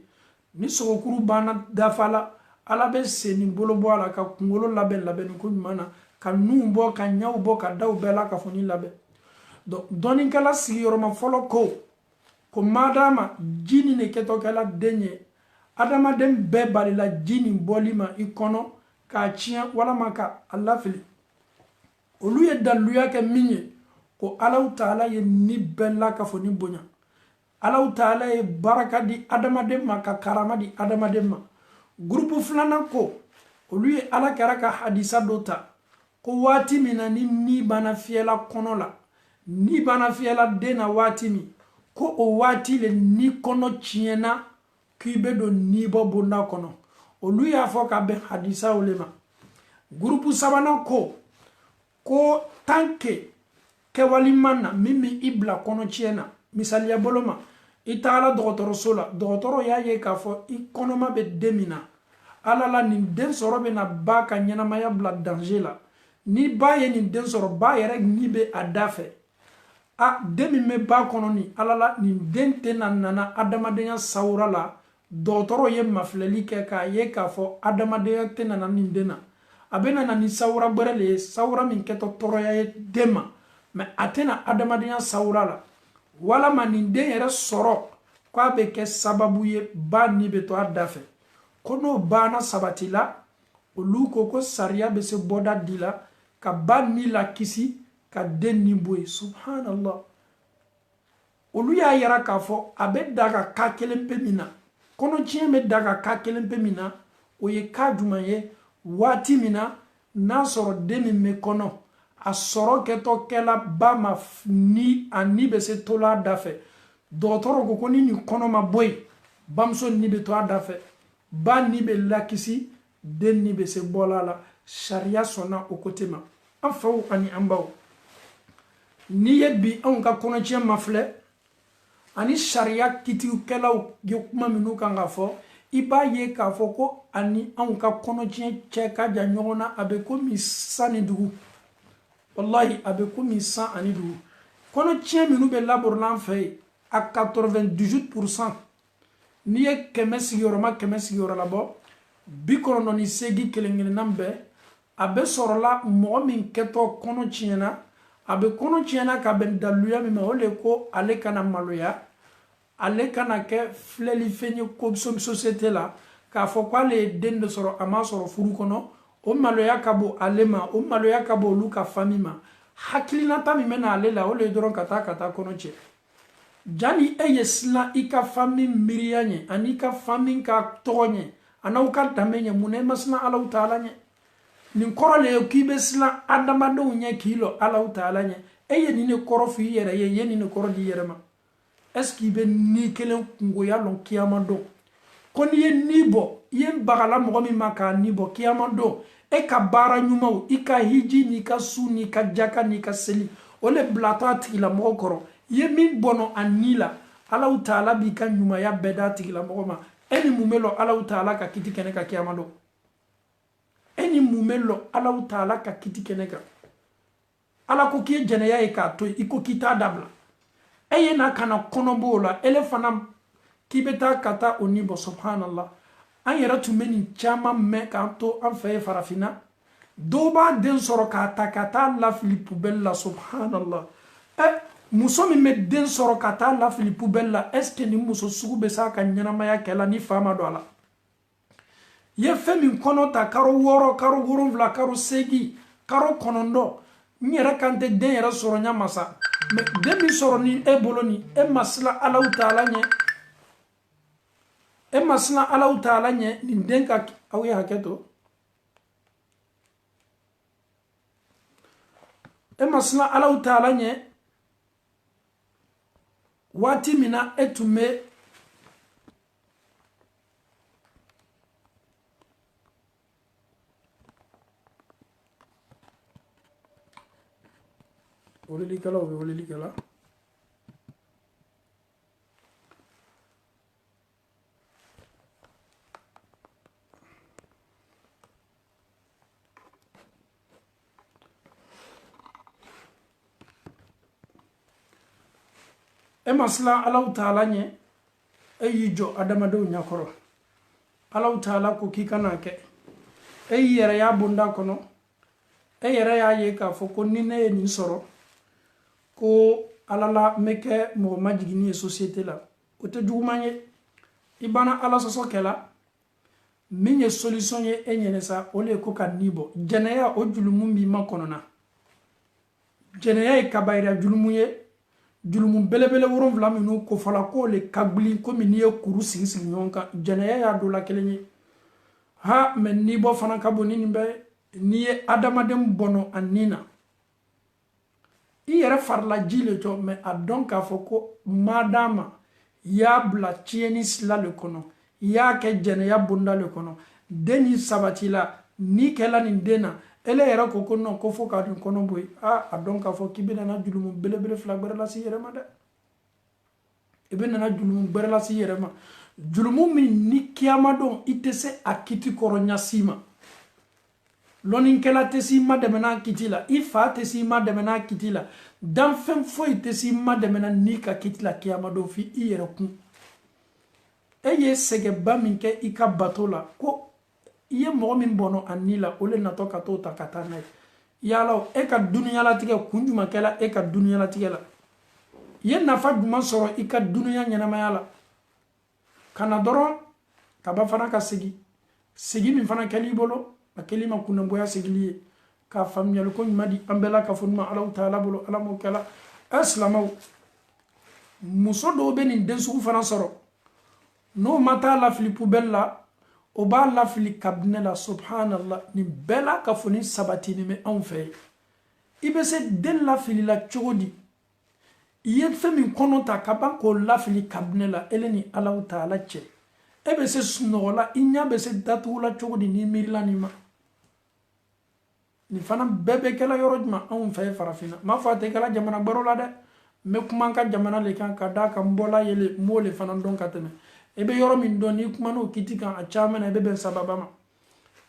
ni sogokuru bana dafala ala be seni bolo bo ala ka kungolo laben ko mana ka numbo ka nyaw bo ka daw bela ka foni labe doni kala sigiro ma folo ko madama jini ne keto kala denye adama dem be balila jini bolima ikono ka chien wala maka Allah fili olu ye daluya ke minye ko Allah ta'ala ye ni bella ka foni bonya Allah ta'ala ye baraka di adama dem ka karama di adama dem groupe flana ko olu ye ala karaka hadisa dota ko wati mina ni bana fiela kono la ni bana fiela dena wati mi ko o wati le ni kono chiena kibe do ni bo bunda kono olu ya fo ka be hadisa ulema groupe sabana ko tanke ke walimana mimi ibla kono chiena misali ya boloma itala dogotoro sola dogotoro ya ye ka fo ikonoma be demina alala ni den soro be na ba ka nyana maya bla danger la ni ba ye ni den soro ba yere ni be adafe a demi me ba kono ni alala ni den te nana adamadenya saura la dogotoro ye mafleli ke ka ye ka fo adamadenya te nana ni dena abena na ni saura berele saura min keto toroya ye dema me atena adamadenya saura la wala maninde yere soro kwa be ke sababu ye ba ni be to adafe kono bana sabatila oluko ko saria be se boda dila ka ba ni la kisi ka den ni boy subhanallah olu ya yara ka fo abe daga ka kelempe mina kono chieme daga ka kelempe mina o ye ka jumaye wati mina na soro demi me kono a soro keto kela ba ma ni ani be se tola dafe dotoro ko ni kono ma boy bamso ni be to dafe ba ni be lakisi den ni be se bolala sharia sona o kote ma afaw ani ambaw ni yebi on ka kono chie mafle ani sharia kiti kelaw yokuma minu kanga fo iba ye ka fo ko ani on ka kono chie cheka ja nyona abe ko mi sani dugu wallahi abe ko mi san ani dugu kono chie minu be labor lan fe a 98% ni ye kemesi yoro labo bikono no ni segi kelengene nambe abe sorola mo min keto kono chiena abe kono chiena ka ben daluya mi ma ole ko ale kana maloya ale kana ke fleli fenye ko société la ka fo kwa le dende soro ama soro furu kono o maloya kabo alema o maloya kabo luka famima hakilina tami mena ale la ole doron kata kono che jani eyesla ika fami mirianye anika fami ka tonye anauka damenye mune masna Allah ta'ala nye nin korole kibe sla adamado nye kilo Allah ta'ala nye eye ni ne korofu yere ye ni ne korodi yere ma eski be ni kelen kungo ya lon kiyamando koni ye nibo ye bagala mo mi maka nibo kiyamando e ka bara nyumaw ika hiji ni ka suni ka jaka ni ka seli o le bilatɔ a tigilamɔgɔ kɔrɔ ye min bɔnɔ a ni la Alahu Taala b'i ka ɲumanya bɛɛ d'a tigilamɔgɔ ma e ni mun bɛ lɔ Alahu Taala ka kiti kɛnɛ ka kiyama don e ni mun bɛ lɔ Alahu Taala ka kiti kɛnɛ kan Ala ko k'i ye jɛnɛya ye k'a to yen i ko k'i t'a dabila e ye na ka na kɔnɔ b'o la ele fana k'i bɛ taa ka taa o ni bɔ subhanallah an yɛrɛ tun bɛ nin caman mɛn k'an to an fɛ ye farafinna dɔw b'a den sɔrɔ k'a ta ka taa lafili poubelle la subhanallah muso min bɛ den sɔrɔ ka taa lafili poubelle la est ce que ni muso sugu bɛ se a ka ɲɛnamaya kɛ la ni fa ma don a la ye fɛn min kɔnɔ ta karo 6 karo 7 karo 8 karo 9 n yɛrɛ kan tɛ den yɛrɛ sɔrɔ ɲa masa mais den min sɔrɔ ni e bolo ni e ma siran Alahu Taala ɲɛ e ma siran Alahu Taala ɲɛ nin den ka aw ye hakɛ to e ma siran Alahu Taala ɲɛ waati min na e tun bɛ welelikɛlaw bɛ welelikɛla e ma siran Alahu Taala ɲɛ e y'i jɔ adamadenw ɲɛkɔrɔ Alahu Taala ko k'i kana kɛ e y'i yɛrɛ y'a bonda kɔnɔ e yɛrɛ y'a ye k'a fɔ ko ni ne ye nin sɔrɔ ko Ala la n bɛ kɛ mɔgɔ majigin ye société la o tɛ juguman ye i banna Ala sɔsɔ kɛla min ye solution ye e ɲɛnɛ sa o le ko ka ni bɔ jɛnɛya o julumu b'i ma kɔnɔna jɛnɛya ye kabayira julumu ye julumu belebele 7 minnu ko fɔla k'o le ka gili komi n'i ye kuru sigi ɲɔgɔn kan jɛnɛya y'a dɔ la kelen ye ha mais ni bɔ fana ka bon ni nin bɛɛ n'i ye adamaden bɔnɔ a ni na i yɛrɛ farila ji le jɔ mais a dɔn k'a fɔ ko madama i y'a bila tiɲɛni sila le kɔnɔ i y'a kɛ jɛnɛya bonda le kɔnɔ den ni sabati la n'i kɛla nin den na ele yɛrɛ ko non ko fo ka nin kɔnɔ bɔ a dɔn k'a fɔ k'i bɛ nana julumu belebele 2 gbɛrɛ lasi yɛrɛ ma dɛ i bɛ nana julumu gbɛrɛ lasi yɛrɛ ma julumu min ni kiyama don i tɛ se a kiti kɔrɔ ɲasi ma lɔnnikɛla tɛ s'i ma dɛmɛ n'a kiti la i fa tɛ s'i ma dɛmɛ n'a kiti la danfɛn foyi tɛ s'i ma dɛmɛ na n'i ka kiti la kiyama don f'i yɛrɛ kun e ye sɛgɛnba min kɛ i ka bato la ko i ye mɔgɔ min bɔnɔ a ni la o le natɔ ka t'o ta ka taa n'a ye yala e ka duniyalatigɛ kun jumɛn kɛla e ka duniyalatigɛ la i ye nafa jumɛn sɔrɔ i ka duniya ɲɛnamaya la ka na dɔrɔn kaba fana ka segi min fana kɛl'i bolo a kɛl'i ma kunnangoya segili ye k'a faamuyali ko ɲuman di an bɛɛ la ka fɔ ɲuman Alahu Taala bolo Ala m'o kɛla silamɛw muso dɔw bɛ nin den sugu fana sɔrɔ n'o ma taa lafili poubelle la o b'a lafili kabinɛ la subhanallah nin bɛɛ la ka fɔ ni sabatini bɛ anw fɛ i bɛ se den lafili la cogo di i ye fɛn min kɔnɔ ta ka ban k'o lafili kabinɛ la ele ni Alahu Taala cɛ e bɛ se sunɔgɔ la i ɲɛ bɛ se datugu la cogo di n'i miirila nin ma nin fana bɛɛ bɛ kɛla yɔrɔ jumɛn anw fɛ farafinna m'a fɔ a tɛ kɛla jamana gbɛrɛw la dɛ n bɛ kuma n ka jamana le kan ka d'a kan n bɔla yele n b'o le fana dɔn ka tɛmɛ e bɛ yɔrɔ min dɔn n'i kuma n'o kiti kan a caman na i bɛ bɛn sababa ma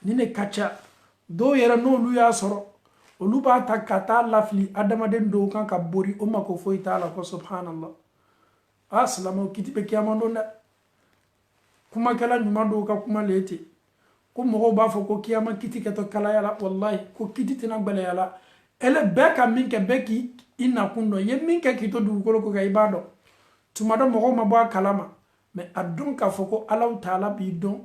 ni ne ka ca dɔw yɛrɛ n'olu y'a sɔrɔ olu b'a ta ka taa lafili adamaden dɔw kan ka bori o ma ko foyi t'a la ko subhanallah silamɛw kiti bɛ kiyama don dɛ kumakɛla ɲuman dɔw ka kuma le ten ko mɔgɔw b'a fɔ ko kiyama kiti kɛtɔ kalaya la wallahi ko kiti tɛna gbɛlɛya la ele bɛɛ ka min kɛ bɛɛ k'i nakun dɔn i ye min kɛ k'i to dugukolo ko kan i b'a dɔn tuma dɔ mɔgɔw ma bɔ a kalama mais a dɔn k'a fɔ ko Alahu Taala b'i dɔn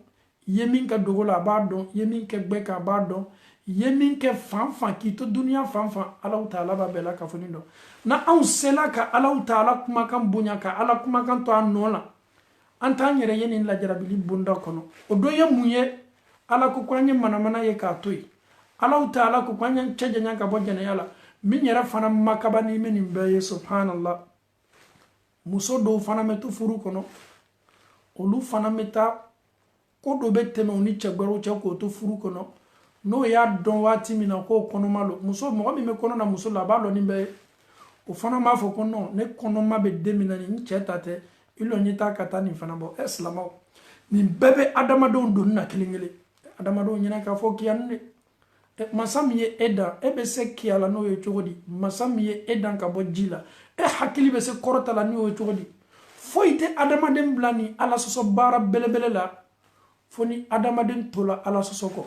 i ye min kɛ dogo la a b'a dɔn i ye min kɛ gbɛ kan a b'a dɔn i ye min kɛ fan fan k'i to duniya fan fan Alahu Taala b'a bɛɛ la ka fɔ nin dɔn na anw sela ka Alahu Taala kumakan bonya ka Ala kumakan to a nɔ la an t'an yɛrɛ ye nin lajarabili bonda kɔnɔ o dɔ ye mun ye Ala ko k'an ye manamana ye k'a to yen Alahu Taala ko k'an ye cɛ janya ka bɔ jɛnɛya la min yɛrɛ fana makaba ni min nin bɛɛ ye subhanallah muso dɔw fana bɛ to furu kɔnɔ olu fana bɛ taa ko dɔ bɛ tɛmɛ u ni cɛgbɛrɛw cɛ k'o to furu kɔnɔ n'o y'a dɔn waati min na k'o kɔnɔma lo muso mɔgɔ min bɛ kɔnɔ na muso la a b'a dɔn nin bɛɛ ye o fana m'a fɔ ko non ne kɔnɔma bɛ den min na nin cɛ ta tɛ il lo ɲɛ t'a ka taa nin fana bɔ silamɛw nin bɛɛ bɛ adamadenw donni na kelen kelen adamadenw ɲɛna k'a fɔ kiyani de masa min ye e dan e bɛ se kiya la n'o ye cogo di masa min ye e dan ka bɔ ji la e hakili bɛ se kɔrɔta la n'o ye cogo di foyi tɛ adamaden bila ni ala sɔsɔ baara belebele la fo ni adamaden tola ala sɔsɔ kɔ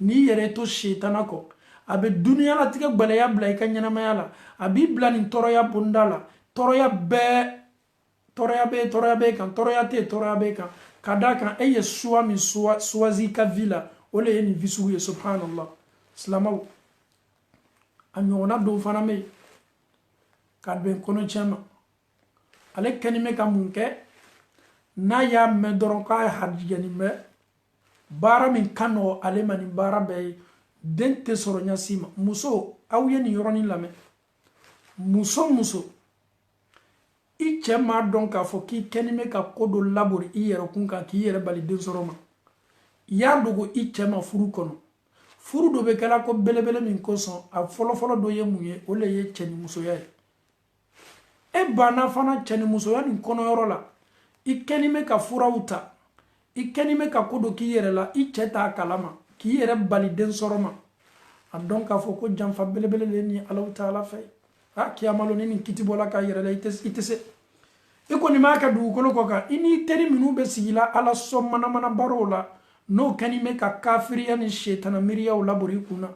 n'i yɛrɛ to setana kɔ a bɛ duniya latigɛ gbɛlɛya bila i ka ɲɛnamaya la a b'i bila nin tɔɔrɔya bonda la tɔɔrɔya bɛɛ tɔɔrɔya bɛ kan tɔɔrɔya tɛ tɔɔrɔya bɛ kan ka d'a kan e ye choix min choisi ka vie la o le ye nin vie sugu ye subhanallah silamɛw a ɲɔgɔnna dɔw fana bɛ yen ka bɛn kɔnɔtiɲɛ ma ale kɛni bɛ ka mun kɛ n'a y'a mɛn dɔrɔn k'a harijanin bɛ baara min ka nɔgɔ ale ma nin baara bɛɛ ye den tɛ sɔrɔ ɲɛsi ma muso aw ye nin yɔrɔnin lamɛn muso i cɛ m'a dɔn k'a fɔ k'i kɛni bɛ ka ko dɔ labori i yɛrɛ kun kan k'i yɛrɛ bali den sɔrɔ ma i y'a dogo i cɛ ma furu kɔnɔ furu dɔ bɛ kɛra ko belebele min kosɔn a fɔlɔfɔlɔ dɔ ye mun ye o le ye cɛ ni musoya ye e banna fana cɛ ni musoya nin kɔnɔyɔrɔ la i kɛni bɛ ka furaw ta i kɛni bɛ ka ko dɔ k'i yɛrɛ la i cɛ t'a kalama k'i yɛrɛ bali den sɔrɔ ma a dɔn k'a fɔ ko janfa belebele le ni Alahu Taala fɛ kiyamalo ni nin kiti bɔla k'a yɛrɛ la i tɛ se i kɔni m'a kɛ dugukolo kɔ kan i n'i teri minnu bɛ sigi la ala sɔn manamana barow la n'o kɛni bɛ ka kafiriya ni setana miiriyaw labori i kunna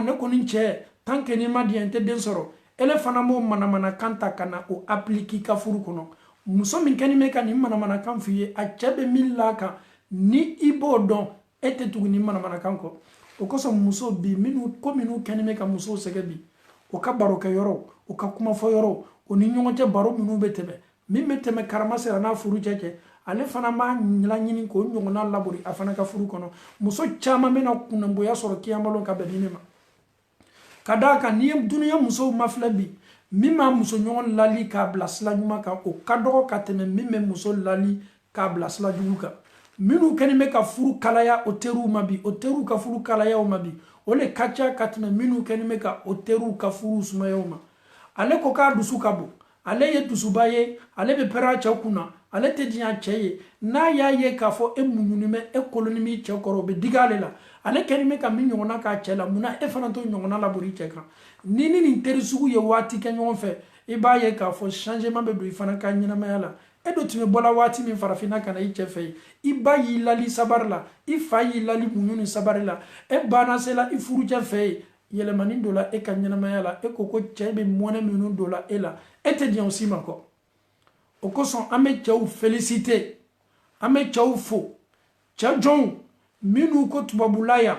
ne kɔni cɛ tant que n'i ma diɲɛ n tɛ den sɔrɔ ele fana m'o manamana kan ta ka na o appliquer ka furu kɔnɔ muso min kɛni bɛ ka nin manamana kan f'i ye a cɛ bɛ min l'a kan ni i b'o dɔn e tɛ tugu nin manamana kan kɔ o kosɔn muso bi ko minnu kɛni bɛ ka musow sɛgɛ bi o ka barokɛ yɔrɔ o ka kumafɔ yɔrɔ o ni ɲɔgɔn cɛ baro minnu bɛ tɛmɛ min bɛ tɛmɛ karama sera n'a furu cɛ ale fana b'a laɲini k'o ɲɔgɔnna labori a fana ka furu kɔnɔ muso caman bɛna kunnangoya sɔrɔ kiyamalo ka bɛn ni ne ma ka d'a kan n'i ye duniya musow mafilɛ bi min b'a muso ɲɔgɔn lali k'a bila sira ɲuman kan o ka dɔgɔ ka tɛmɛ min bɛ muso lali k'a bila sira jugu kan minnu kɛni bɛ ka furu kalaya o teriw ma bi o teriw ka furu kalayaw ma bi o le ka ca ka tɛmɛ minnu kɛni bɛ ka o teriw ka furu sumayaw ma ale ko k'a dusu ka bon ale ye dusuba ye ale bɛ pɛrɛ a cɛ kunna ale tɛ diɲɛ cɛ ye n'a y'a ye k'a fɔ e muɲuni bɛ e koloni b'i cɛ kɔrɔ o bɛ digi ale la ale kɛni bɛ ka min ɲɔgɔnna k'a cɛ la munna e fana t'o ɲɔgɔnna labori i cɛ kan ni nin teri sugu ye waati kɛ ɲɔgɔn fɛ i b'a ye k'a fɔ changement bɛ don i fana ka ɲɛnamaya la e dɔ tun bɛ bɔla waati min farafinna ka na i cɛ fɛ yen i ba y'i lali sabari la i fa y'i lali muɲu ni sabari la e banna se la i furucɛ fɛ yen yɛlɛmani dɔ la e ka ɲɛnamaya la e ko ko cɛ bɛ mɔnɛ minnu dɔ la e la e tɛ diɲɛ o si ma kɔ o kosɔn an bɛ cɛw féliciter an bɛ cɛw fo cɛ jɔnw minnu ko tubabula yan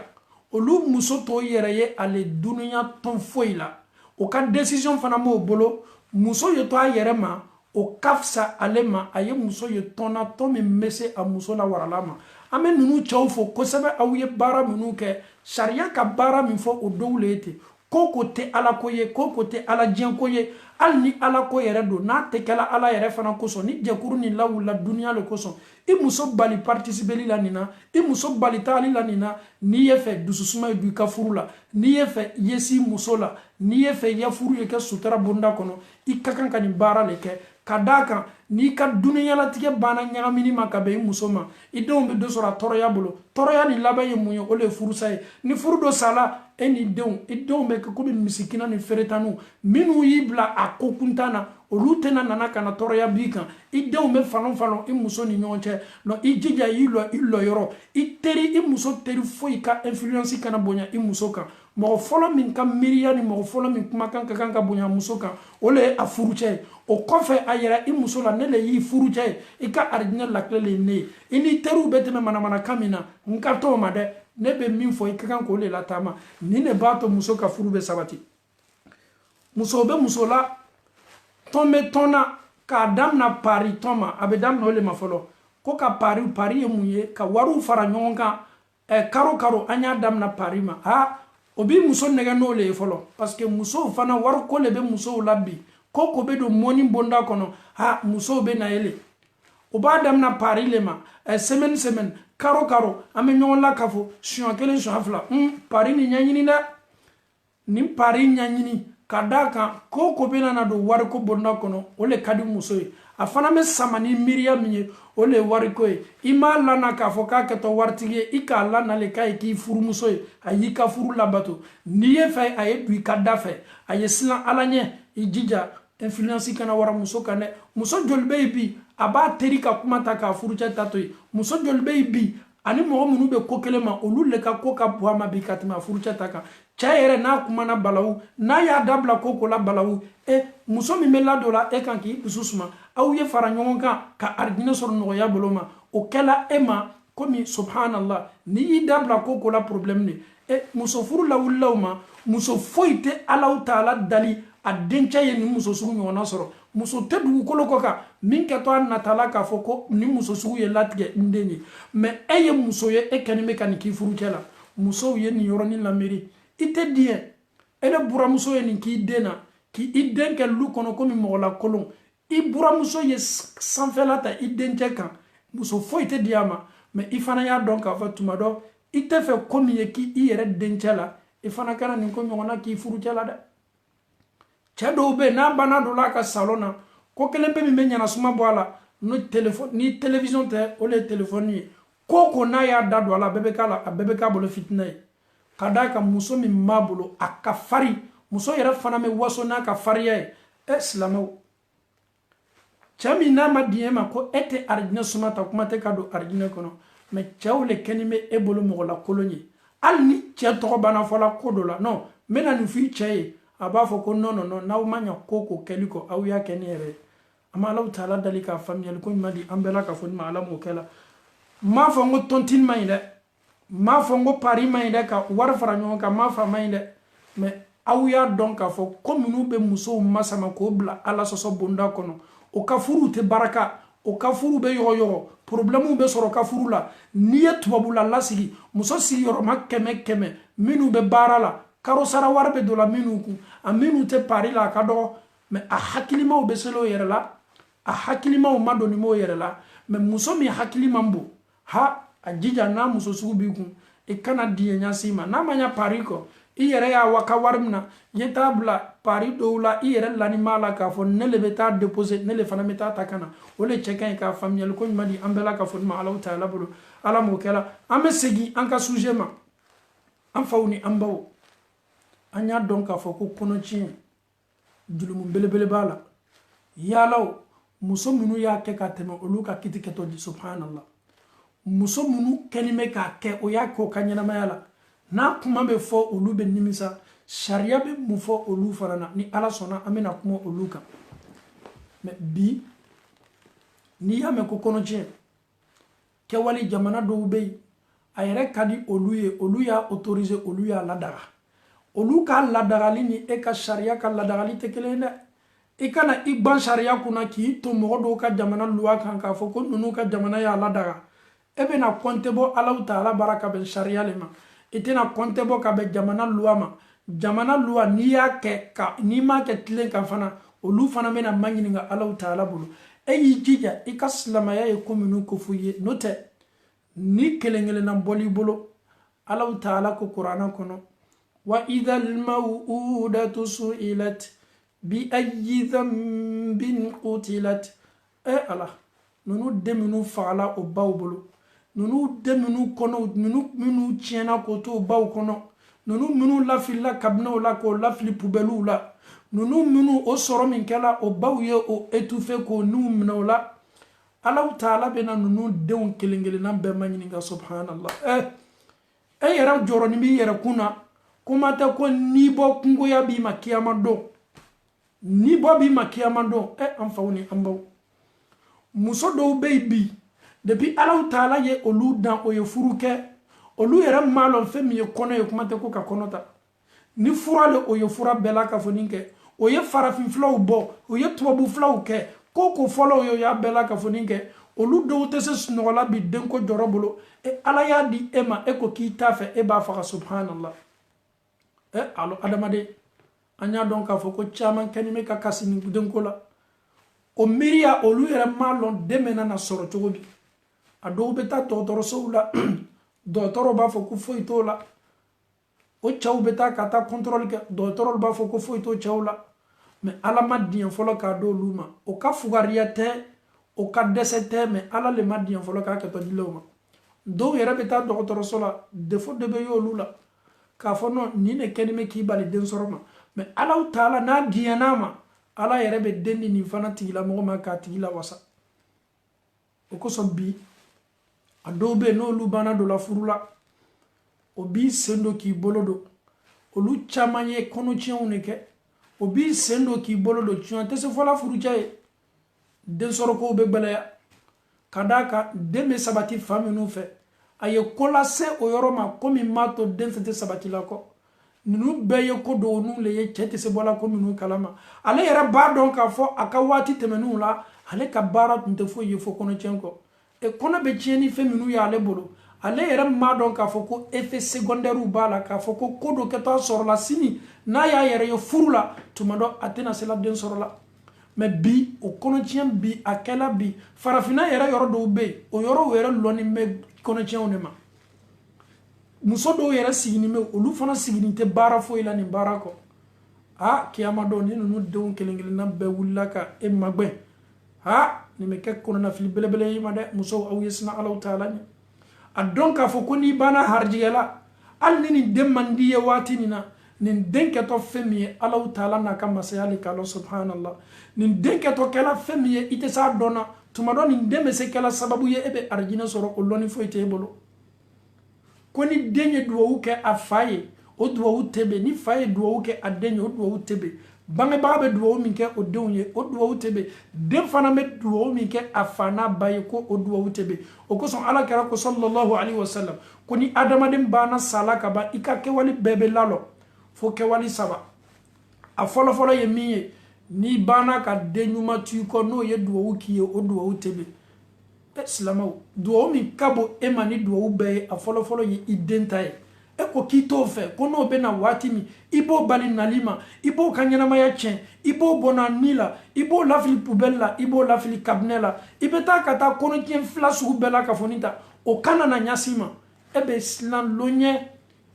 olu muso t'o yɛrɛ ye ale duniya tɔn foyi la o ka décision fana m'o bolo muso ye to a yɛrɛ ma o ka fisa ale ma a ye muso ye tɔnna tɔn min bɛ se a muso la warala ma an bɛ ninnu cɛw fo kosɛbɛ aw ye baara minnu kɛ sariya ka baara min fɔ o dɔw le ye ten ko ko tɛ ala ko ye ko ko tɛ ala diɲɛ ko ye hali ni ala ko yɛrɛ don n'a tɛ kɛla ala yɛrɛ fana kosɔn ni jɛkuru nin lawulila duniya le kosɔn i muso bali participeli la nin na i muso bali taali la nin na n'i ye fɛ dususuma ye don i ka furu la n'i ye fɛ yesi muso la n'i ye fɛ i ya furu ye kɛ sutura bonda kɔnɔ i ka kan ka nin baara le kɛ ka d'a kan n'i ka duniyalatigɛ banna ɲagamini ma ka bɛn i muso ma i denw bɛ dɔ sɔrɔ a tɔɔrɔya bolo tɔɔrɔya nin laban ye mun ye o le ye furusa ye ni furu dɔ sala e ni denw i denw bɛ kɛ komi misikina ni feretaniw minnu y'i bila a ko kuntan na olu tɛna nana ka na tɔɔrɔya b'i kan i denw bɛ falon falon i muso ni ɲɔgɔn cɛ nɔ i jija i lɔ yɔrɔ i teri i muso teri foyi ka influence kana bonya i muso kan mɔgɔ fɔlɔ min ka miiriya ni mɔgɔ fɔlɔ min kumakan ka kan ka bonya muso kan o le ye a furucɛ ye o kɔfɛ a yɛrɛ i muso la ne le y'i furucɛ ye i ka arijinɛ lakile le ye ne ye i ni teriw bɛ tɛmɛ manamanakan min na n ka t'o ma dɛ ne bɛ min fɔ i ka kan k'o le lataama nin de b'a to muso ka furu bɛ sabati muso bɛ muso la tɔn bɛ tɔn na k'a damina pari tɔn ma a bɛ daminɛ o le ma fɔlɔ ko ka pari ye mun ye ka wariw fara ɲɔgɔn kan karo an y'a daminɛ pari ma o b'i muso nɛgɛ n'o le ye fɔlɔ parce que musow fana wariko le bɛ musow la bi ko ko bɛ don mɔni bonda kɔnɔ musow bɛ na yɛlɛ o b'a daminɛ pari le ma semaine karo an bɛ ɲɔgɔn la ka fɔ siɲɛ kelen siɲɛ fila pari nin ɲɛɲini dɛ nin pari ɲɛɲini ka da kan ko ko bena na do wari ko bonda kono o le kadi muso ye a fana me samani miriya min ye o le wari ko ye i m'a lana k'a fɔ k'a kɛtɔ waritigi ye i k'a lanale k'a ye k'i furumuso ye a y'i ka furu labato n'i ye fɛ a ye don i ka da fɛ a ye silan ala ɲɛ i jija influence kana wara muso kan dɛ muso joli bɛ yen bi a b'a teri ka kuma ta k'a furucɛ ta to ye muso joli bɛ yen bi ani mɔgɔ minnu bɛ ko kelen ma olu le ka ko ka bɔ a ma bi ka tɛmɛ a furucɛ ta kan cɛ yɛrɛ n'a kumana balawu n'a y'a dabila ko la balawu muso min bɛ ladon la e kan k'i dusu suma aw ye fara ɲɔgɔn kan ka arijinɛ sɔrɔ nɔgɔya bolo ma o kɛla e ma komi subhanallah n'i y'i dabila ko la problème de muso furu la wulilaw ma muso foyi tɛ alaw taala dali a dencɛ ye nin muso sugu ɲɔgɔnna sɔrɔ muso tɛ dugukolo kɔ kan min kɛtɔ a natala k'a fɔ ko nin muso sugu ye latigɛ n den ye mɛ e ye muso ye e kɛni bɛ ka nin k'i furucɛ la musow ye nin yɔrɔnin lamɛri i tɛ diɲɛ e de buramuso ye nin k'i den na k'i den kɛ lu kɔnɔ komi mɔgɔlakolon i buramuso ye sanfɛla ta i dencɛ kan muso foyi tɛ di a ma mɛ i fana y'a dɔn k'a fɔ tuma dɔ i tɛ fɛ ko min ye k'i yɛrɛ dencɛ la i fana kɛra nin ko ɲɔgɔnna k'i furucɛ la dɛ cɛ dɔw bɛ yen n'a banna dɔ la a ka salon na ko kelen bɛ min bɛ ɲanasuma bɔ a la ni télévision tɛ o le ye téléphone ye ko ko n'a y'a da don a la a bɛɛ bɛ k'a la a bɛɛ bɛ k'a bolo fitinɛ ye ka d'a kan muso min b'a bolo a ka farin muso yɛrɛ fana bɛ waso n'a ka farinya ye silamɛw cɛ min n'a ma di e ma ko e tɛ arijinɛ suma ta kuma tɛ ka don arijinɛ kɔnɔ mɛ cɛw le kɛni bɛ e bolo mɔgɔlakolon ye hali ni cɛ tɔgɔ banna fɔla ko dɔ la non n bɛna nin f'i cɛ ye a b'a fɔ ko non non non n'aw ma ɲa ko kɛli kɔ aw y'a kɛ ne yɛrɛ ye an bɛ alaw taala dali k'a faamuyali ko ɲuman di an bɛɛ la ka fɔ ni ma ala m'o kɛ la n m'a fɔ n ko tontine ma ɲi dɛ n m'a fɔ n ko pari ma ɲi dɛ ka wari fara ɲɔgɔn kan n m'a fɔ a ma ɲi dɛ mɛ aw y'a dɔn k'a fɔ ko minnu bɛ musow masama k'o bila ala sɔsɔ bonda kɔnɔ o ka furuw tɛ baraka o ka furu bɛ yɔgɔyɔgɔ problèmew bɛ sɔrɔ ka furu la n'i ye tubabula lasigi muso sigiyɔrɔma kɛmɛ kɛmɛ minnu bɛ baara la karo sara wari bɛ don la minnu kun a minnu tɛ pari la a ka dɔgɔ mɛ a hakilimaw bɛ selen o yɛrɛ la a hakilimaw ma doni m'o yɛrɛ la mɛ muso min hakili man bon ha a jija n'a muso sugu b'i kun i kana diɲɛ ɲasi ma n'a ma ɲa pari kɔ i yɛrɛ y'a wa ka wari min na i ye taa bila pari dɔw la i yɛrɛ lanima la k'a fɔ ne le bɛ taa déposer ne le fana bɛ taa ta ka na o le cɛ ka ɲi k'a faamuyali ko ɲuman di an bɛɛ la ka fɔ ni ma alaw ta ala bolo ala m'o kɛla an bɛ segin an ka sujet ma an faw ni an baw an y'a dɔn k'a fɔ ko kɔnɔtiɲɛ julumu belebele b'a la yaalaw muso minnu y'a kɛ ka tɛmɛ olu ka kiti kɛtɔ di subhanallah muso minnu kɛni bɛ k'a kɛ o y'a kɛ o ka ɲɛnamaya la n'a kuma bɛ fɔ olu bɛ nimisa sariya bɛ mun fɔ olu fana na ni ala sɔnna an bɛna kuma olu kan mɛ bi n'i y'a mɛn ko kɔnɔtiɲɛ kɛwale jamana dɔw bɛ yen a yɛrɛ ka di olu ye olu y'a autoriser olu y'a ladaga olu ka ladagali ni e ka sariya ka ladagali tɛ kelen ye dɛ i kana i ban sariya kunna k'i to mɔgɔ dɔw ka jamana luwa kan k'a fɔ ko ninnu ka jamana y'a ladaga e bɛna kɔnte bɔ alaw ta ala bara ka bɛn sariya le ma i tɛna kɔnte bɔ ka bɛn jamana luwa ma jamana luwa n'i y'a kɛ n'i m'a kɛ tilen kan fana olu fana bɛna ma ɲininka alaw ta ala bolo e y'i jija i ka silamɛya ye ko minnu ko f'i ye n'o tɛ ni kelen kelenna bɔl'i bolo alaw ta ala ko kuranɛ kɔnɔ wa idhal maw'udatu su'ilat bi ayyi dhanbin qutilat ala nunu den minnu fagala o baw bolo nunu den minnu kɔnɔ minnu tiɲɛna k'o to baw kɔnɔ nunu minnu lafilila kabinaw la k'o lafili pubɛliw la nunu minnu o sɔrɔ min kɛla o baw ye o étouffé k'o niw minɛ o la alaw taala bɛna nunu denw kelen kelenna bɛɛ ma ɲininka subhanallah e yɛrɛ jɔrɔnin b'i yɛrɛ kun na kuma tɛ ko n'i bɔ kungoya b'i ma kiyama don n'i bɔ b'i ma kiyama don an faw ni an baw muso dɔw bɛ yen bi depuis alaw taala ye olu dan o ye furu kɛ olu yɛrɛ m'a lɔn fɛn min ye kɔnɔ ye kuma tɛ ko ka kɔnɔ ta ni fura le o ye fura bɛɛ la ka fɔ nin kɛ o ye farafin filaw bɔ o ye tubabu filaw kɛ ko fɔlɔw ye o y'a bɛɛ la ka fɔ nin kɛ olu dɔw tɛ se sunɔgɔla bi denko jɔrɔ bolo ala y'a di e ma e ko k'i t'a fɛ e b'a faga subhanallah alo adamaden an y'a dɔn k'a fɔ ko caman kɛni bɛ ka kasi nin denko la o miiriya olu yɛrɛ m'a lɔn den bɛ na sɔrɔ cogo di a dɔw bɛ taa dɔgɔtɔrɔsow la dɔgɔtɔrɔw b'a fɔ ko foyi t'o la o cɛw bɛ taa ka taa contrôle kɛ dɔgɔtɔrɔw b'a fɔ ko foyi t'o cɛw la mais ala ma diɲɛ fɔlɔ k'a d'olu ma o ka fugariya tɛ o ka dɛsɛ tɛ mais ala le ma diɲɛ fɔlɔ k'a kɛtɔ dilaw ma dɔw yɛrɛ bɛ taa dɔgɔtɔrɔso la défaut de bɛ y'olu la k'a fɔ non nin de kɛni bɛ k'i bali den sɔrɔ ma mais alaw taala n'a diɲɛn'a ma ala yɛrɛ bɛ den di nin fana tigilamɔgɔ ma k'a tigi la wasa o kosɔn bi a dɔw bɛ yen n'olu banna dɔ la furu la o b'i sen don k'i bolo don olu caman ye kɔnɔtiɲɛw de kɛ o b'i sen don k'i bolo don tiɲɛ tɛ se fɔla furucɛ ye den sɔrɔkow bɛ gbɛlɛya ka d'a kan den bɛ sabati fa minnu fɛ a ye ko lase o yɔrɔ ma ko min m'a to den tɛ sabati la kɔ ninnu bɛɛ ye ko dɔgɔninw le ye cɛ tɛ se bɔla ko minnu kalama ale yɛrɛ b'a dɔn k'a fɔ a ka waati tɛmɛnenw la ale ka baara tun tɛ foyi ye fo kɔnɔtiɲɛ kɔ kɔnɔ bɛ tiɲɛ ni fɛn minnu ye ale bolo ale yɛrɛ m'a dɔn k'a fɔ ko effet secondaire b'a la k'a fɔ ko dɔ kɛtɔ sɔrɔla sini n'a y'a yɛrɛ ye furu la tuma dɔ a tɛna se la den sɔrɔ la mais bi o kɔnɔtiɲɛ bi a kɛla bi farafinna yɛrɛ yɔrɔ dɔw bɛ yen o yɔrɔw yɛrɛ lɔnni bɛ kɔnɔtiɲɛw de ma muso dɔw yɛrɛ siginin bɛ olu fana siginin tɛ baara foyi la nin baara kɔ kiyama dɔn ni ninnu denw kelen kelenna bɛɛ wulila ka e magɛn nin bɛ kɛ kɔnɔnafili belebele ye ma dɛ musow aw ye sina alaw taala ɲɛ a dɔn k'a fɔ ko n'i banna harijigɛ la hali ni nin den man di ye waati min na nin den kɛtɔ fɛn min ye alaw taala n'a ka masaya le k'a lɔ subhanallah nin den kɛtɔ kɛla fɛn min ye i tɛ s'a dɔn na tuma dɔ nin den bɛ se kɛla sababu ye e bɛ arijinɛ sɔrɔ o lɔnni foyi t'e bolo ko ni den ye duwawu kɛ a fa ye o duwawu tɛ bɛn ni fa ye duwawu kɛ a den ye o duwawu tɛ bɛn bangebaga bɛ duwawu min kɛ o denw ye o duwawu tɛ bɛn den fana bɛ duwawu min kɛ a fa n'a ba ye ko o duwawu tɛ bɛn o kosɔn ala kɛra ko sallallahu alaihi wasallam ko ni adamaden banna sala ka ban i ka kɛwale bɛɛ bɛ lalɔ fo kɛwale saba a fɔlɔfɔlɔ ye min ye n'i banna ka den ɲuman to i kɔ n'o ye duwawu k'i ye o duwawu tɛ bɛn silamɛw duwawu min ka bon e ma ni duwawu bɛɛ ye a fɔlɔfɔlɔ ye i den ta ye e ko k'i t'o fɛ ko n'o bɛ na waati min i b'o bali nali ma i b'o ka ɲɛnamaya tiɲɛ i b'o bɔnna ni la i b'o lafili pubɛli la i b'o lafili kabinɛ la i bɛ taa ka taa kɔnɔtiɲɛ fila sugu bɛɛ la ka fɔ ni ta o kana na ɲasi ma e bɛ siran lon ɲɛ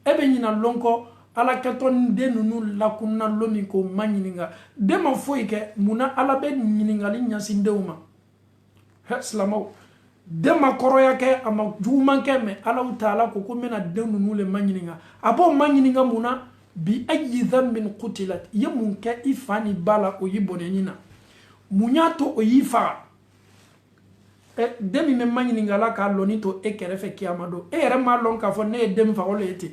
e bɛ ɲina lon kɔ ala kɛtɔ ni den ninnu lakunna lon min k'o ma ɲininka den ma foyi kɛ munna ala bɛ ɲininkali ɲasin denw ma silamɛw den ma kɔrɔya kɛ a ma juguman kɛ mɛ alaw taala ko n bɛna den ninnu le ma ɲininka a b'o ma ɲininka mun na bi ayi dhanbin qutilat i ye mun kɛ i fa ni ba la o y'i bɔnɛni na mun y'a to o y'i faga den min bɛ ma ɲininka la k'a lɔnni to e kɛrɛfɛ kiyama don e yɛrɛ m'a lɔn k'a fɔ ne ye den faga o le ye ten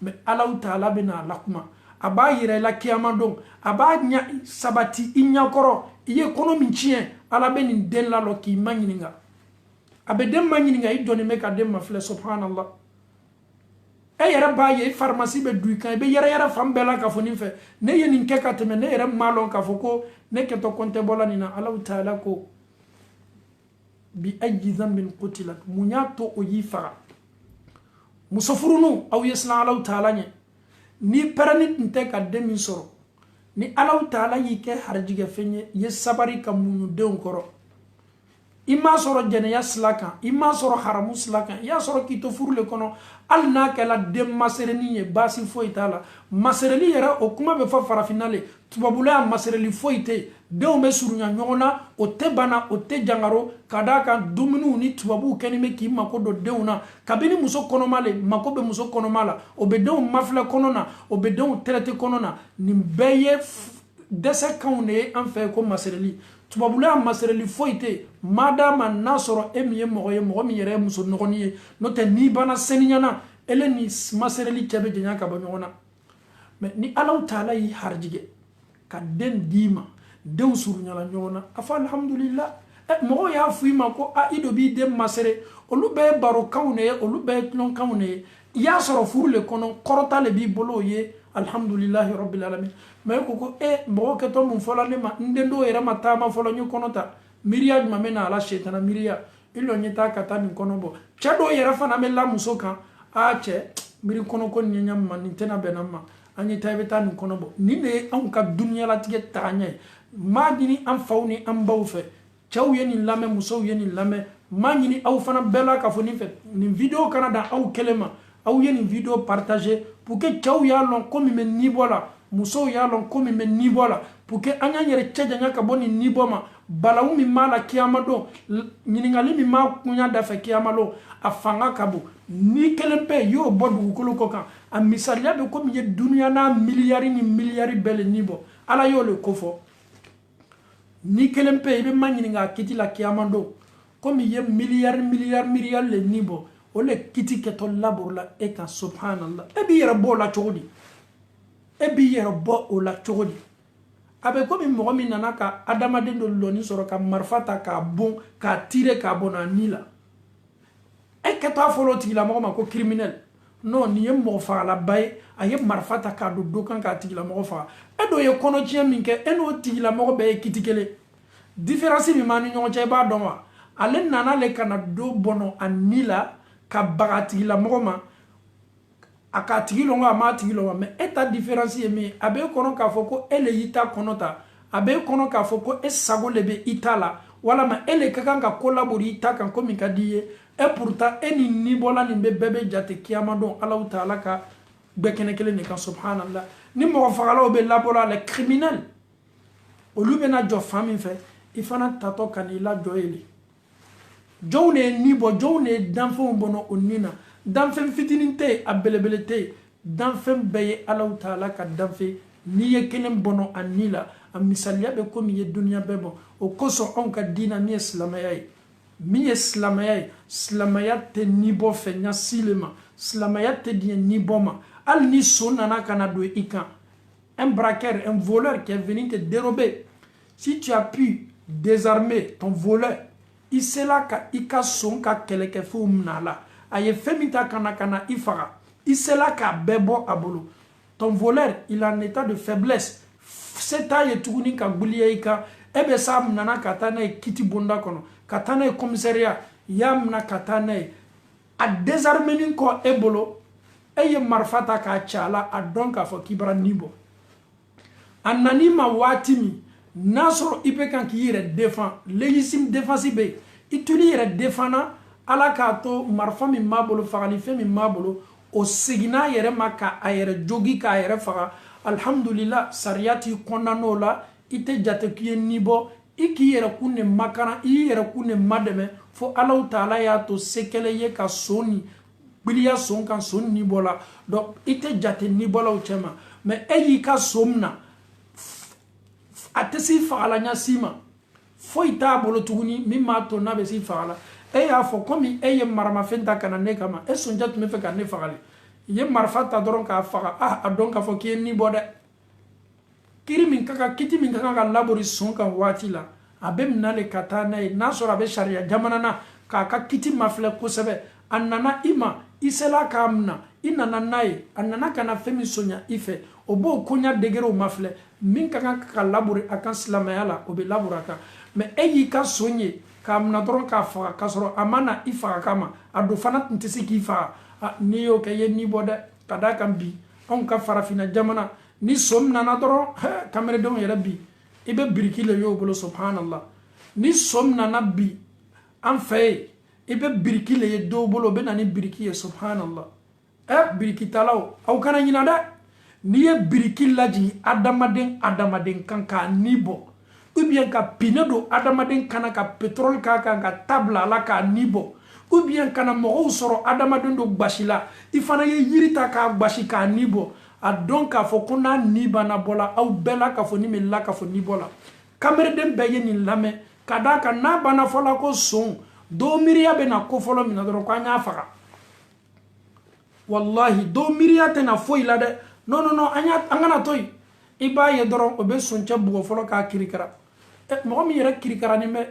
mɛ alaw taala bɛna a lakuma a b'a yira i la kiyama don a b'a ɲa sabati i ɲakɔrɔ i ye kɔnɔ min tiɲɛ ala bɛ nin den lalɔ k'i ma ɲininka a bɛ den ma ɲininka i dɔnnen bɛ ka den ma filɛ subhanallah e yɛrɛ b'a ye farmasi bɛ du i kan i bɛ yɛrɛ yɛrɛ fan bɛɛ la k'a fɔ nin fɛ ne ye nin kɛ ka tɛmɛ ne yɛrɛ m'a lɔn k'a fɔ ko ne kɛtɔ kɔntɛ bɔla nin na alaw taala ko bi ayi dhanbin qutilat mun y'a to o y'i faga muso furuninw aw ye siran alaw taala ɲɛ ni pɛrɛnni tun tɛ ka den min sɔrɔ ni alaw taala y'i kɛ harijigɛ fɛn ye i ye sabari ka muɲu denw kɔrɔ i m'a sɔrɔ jɛnɛya sila kan i m'a sɔrɔ haramu sila kan i y'a sɔrɔ k'i to furu le kɔnɔ hali n'a kɛla den masereli ye baasi foyi t'a la masereli yɛrɛ o kuma bɛ fɔ farafinna le tubabula ya masereli foyi tɛ yen denw bɛ surunya ɲɔgɔn na o tɛ bana o tɛ jangaro ka d'a kan dumuniw ni tubabuw kɛlen bɛ k'i mako don denw na kabini muso kɔnɔma le mako bɛ muso kɔnɔma la o bɛ denw mafilɛ kɔnɔ na o bɛ denw tɛrɛtɛ kɔnɔ na nin bɛɛ ye dɛsɛkanw de ye an fɛ ko masereli tubabula ya masereli foyi tɛ yen madama n'a sɔrɔ e min ye mɔgɔ min yɛrɛ ye muso nɔgɔnin ye n'o tɛ n'i banna seniyana ele ni masereli cɛ bɛ janya ka bɔ ɲɔgɔn na mɛ ni alaw taala y'i harijigɛ ka den d'i ma denw surunyala ɲɔgɔn na a fɔ alhamdulillah mɔgɔw y'a fɔ i ma ko i dɔ b'i den masere olu bɛɛ ye barokanw de ye olu bɛɛ ye tulonkanw de ye i y'a sɔrɔ furu le kɔnɔ kɔrɔta le b'i bolo o ye alhamdulillahi rabbil alamin mɛ ko mɔgɔ kɛtɔ mun fɔla ne ma n den dɔw yɛrɛ ma taama fɔlɔ n ye kɔnɔ ta miiriya jumɛn bɛ na ala setana miiriya i lɔ ɲɛ taa ka taa nin kɔnɔ bɔ cɛ dɔw yɛrɛ fana bɛ la muso kan cɛ miiri kɔnɔ ko nin ye ɲa ma nin tɛna bɛnna ma an ye taa i bɛ taa nin kɔnɔ bɔ nin de ye anw ka duniyalatigɛ tagaɲɛ ye m'a ɲini an faw ni an baw fɛ cɛw ye nin lamɛn musow ye nin lamɛn m'a ɲini aw fana bɛɛ la k'a fɔ nin fɛ nin video kana dan aw kelen ma aw ye nin video partager pour que cɛw y'a lɔn ko min bɛ niveau la musow y'a lɔn ko min bɛ niveau la pour que an y'an yɛrɛ cɛ janya ka bɔ nin niveau ma balawu min b'a la kiyama don ɲininkali min b'a kunya da fɛ kiyama don a fanga ka bon ni kelen pe y'o bɔ dugukolo kɔ kan a misaliya bɛ komi ye duniya n'a miliyari ni miliyari bɛɛ le ni bɔ ala y'o le kofɔ ni kelen pe i bɛ ma ɲininka a kiti la kiyama don komi ye miliyari miliyari miliyari le ni bɔ o le kiti kɛtɔ laburu la e kan subhanallah e b'i yɛrɛ bɔ o la cogo di e b'i yɛrɛ bɔ o la cogo di a bɛ komi mɔgɔ min nana ka adamaden dɔ lɔni sɔrɔ ka marifa ta k'a bon k'a tirer k'a bɔn a ni la e kɛtɔ a fɔlɔ tigilamɔgɔ ma ko criminel non nin ye mɔgɔ fagalaba ye a ye marifa ta k'a don do kan k'a tigilamɔgɔ faga e dɔ ye kɔnɔtiɲɛ min kɛ e n'o tigilamɔgɔ bɛɛ ye kiti kelen différence min b'a ni ɲɔgɔn cɛ i b'a dɔn wa ale nana le ka na do bɔnɔ a ni la ka baga tigilamɔgɔ ma a k'a tigi lɔn a m'a tigi lɔn mais e ta différence ye min a b'e kɔnɔ k'a fɔ ko e le y'i ta kɔnɔ ta a b'e kɔnɔ k'a fɔ ko e sago le bɛ i ta la walama e le ka kan ka ko labori i ta kan ko min ka di ye e pourtant e ni nibɔla nin bɛɛ bɛ jate kiyama don Alahu Taala ka gbɛkɛnɛ kelen de kan subhanallah ni mɔgɔ fagalaw bɛ labɔra les criminels olu bɛna jɔ fan min fɛ i fana tatɔ ka n'i lajɔ yen jɔnw de ye ni bɔ jɔnw de ye danfɛnw bɔnɔ o ni na danfɛn fitinin tɛ yen a belebele tɛ yen danfɛn bɛɛ ye Alahu Taala ka danfɛn n'i ye kelen bɔnɔ a ni la a misaliya bɛ komi i ye duniya bɛɛ bɔ o kosɔn anw ka diina min ye silamɛya ye min ye silamɛya ye silamɛya tɛ nibɔ fɛ ɲasi le ma silamɛya tɛ diɲɛ nibɔ ma hali ni so nana ka na don i kan un braqueur un voleur qui est venu te dérober si tu as pu désarmer ton voleur i sela ka i ka son ka kɛlɛkɛfɛnw minɛ a la a ye fɛn min ta ka na i faga i sela k'a bɛɛ bɔ a bolo ton voleur il est en état de faiblesse se t'a ye tuguni ka gbuliya i kan e bɛ s'a minɛna ka taa n'a ye kiti bonda kɔnɔ ka taa n'a ye commissariat i y'a minɛ ka taa n'a ye a désarmeni kɔ e bolo e ye marifa ta k'a ci a la a dɔn k'a fɔ k'i bara ni bɔ a nan'i ma waati min n'a sɔrɔ i bɛ kan k'i yɛrɛ défend légitime défense bɛ yen i tuli yɛrɛ défendra ala k'a to marifa min b'a bolo fagalifɛn min b'a bolo o seginna a yɛrɛ ma k'a yɛrɛ jogi k'a yɛrɛ faga alhamdulillah sariya t'i kɔnɔna n'o la i tɛ jate k'i ye ni bɔ i k'i yɛrɛ kun ne makana i y'i yɛrɛ kun ne madɛmɛ fo Alahu Taala y'a to se kɛlɛ ye ka son ni gbiliya son kan son ni bɔ la donc i tɛ jate ni bɔlaw cɛ ma mais e y'i ka son minɛ a tɛ s'i fagala ɲasi ma foyi t'a bolo tuguni min b'a to n'a bɛ s'i fagala e y'a fɔ komi e ye maramafɛn ta ka na ne kama e sonja tun bɛ fɛ ka ne fagali i ye marifa ta dɔrɔn k'a faga a dɔn k'a fɔ k'i ye ni bɔ dɛ kiri min ka kan kiti min ka kan ka labori son kan waati la a bɛ minɛ de ka taa n'a ye n'a sɔrɔ a bɛ sariya jamana na k'a ka kiti mafilɛ kosɛbɛ a nana i ma i sela k'a minɛ i nana n'a ye a nana ka na fɛn min soɲa i fɛ o b'o koɲa degerew mafilɛ min ka kan ka labori a kan silamɛya la o bɛ labori a kan mais e y'i ka son ye k'a minɛ dɔrɔn k'a faga k'a sɔrɔ a ma na i faga kama a don fana tun tɛ se k'i faga n'i y'o kɛ i ye ni bɔ dɛ ka d'a kan bi anw ka farafinna jamana ni so minɛna dɔrɔn kameredenw yɛrɛ bi i bɛ biriki le y'o bolo subhanallah ni so minɛna bi an fɛ yen i bɛ biriki le ye dɔw bolo o bɛ na ni biriki ye subhanallah birikitalaw aw kana ɲinɛ dɛ n'i ye biriki lajigin adamaden kan k'a ni bɔ ou bien ka pine don adamaden kana ka pétrole k'a kan ka tabla a la k'a ni bɔ ou bien kana mɔgɔw sɔrɔ adamaden dɔ gasi la i fana ye yiri ta k'a gasi k'a ni bɔ a dɔn k'a fɔ ko n'a ni banna bɔ la aw bɛɛ la k'a fɔ ni min la k'a fɔ ni bɔ la kamereden bɛɛ ye nin lamɛn ka d'a kan n'a banna fɔ la ko son dɔw miiriya bɛ na ko fɔlɔ min na dɔrɔn ko an y'a faga wallahi dɔw miiriya tɛ na foyi la dɛ non an kana to yen i b'a ye dɔrɔn o bɛ soncɛ bugɔ fɔlɔ k'a kirikara mɔgɔ min yɛrɛ kirikaranin bɛ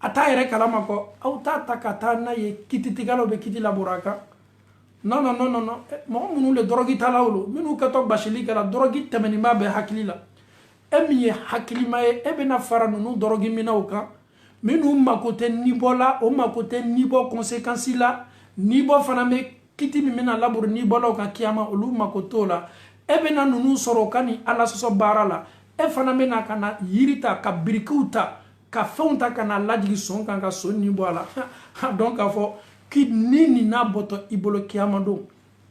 a t'a yɛrɛ kalama kɔ aw t'a ta ka taa n'a ye kititigɛlaw bɛ kiti labɔ a kan non mɔgɔ minnu le dɔrɔgi talaw lo minnu kɛtɔ basili kɛra dɔrɔgi tɛmɛnen b'a bɛɛ hakili la e min ye hakilima ye e bɛna fara ninnu dɔrɔgi minɛw kan minnu mako tɛ nibɔ la o mako tɛ nibɔ conséquence la nibɔ fana bɛ kiti min bɛna laburu nibɔlaw kan kiyama olu mako t'o la e bɛna ninnu sɔrɔ o ka ni ala sɔsɔ baara la e fana bɛna ka na yiri ta ka birikiw ta ka fɛnw ta ka na lajigi son kan ka son ni bɔ a la donc k'a fɔ ki ni na boto ibolo kiyama do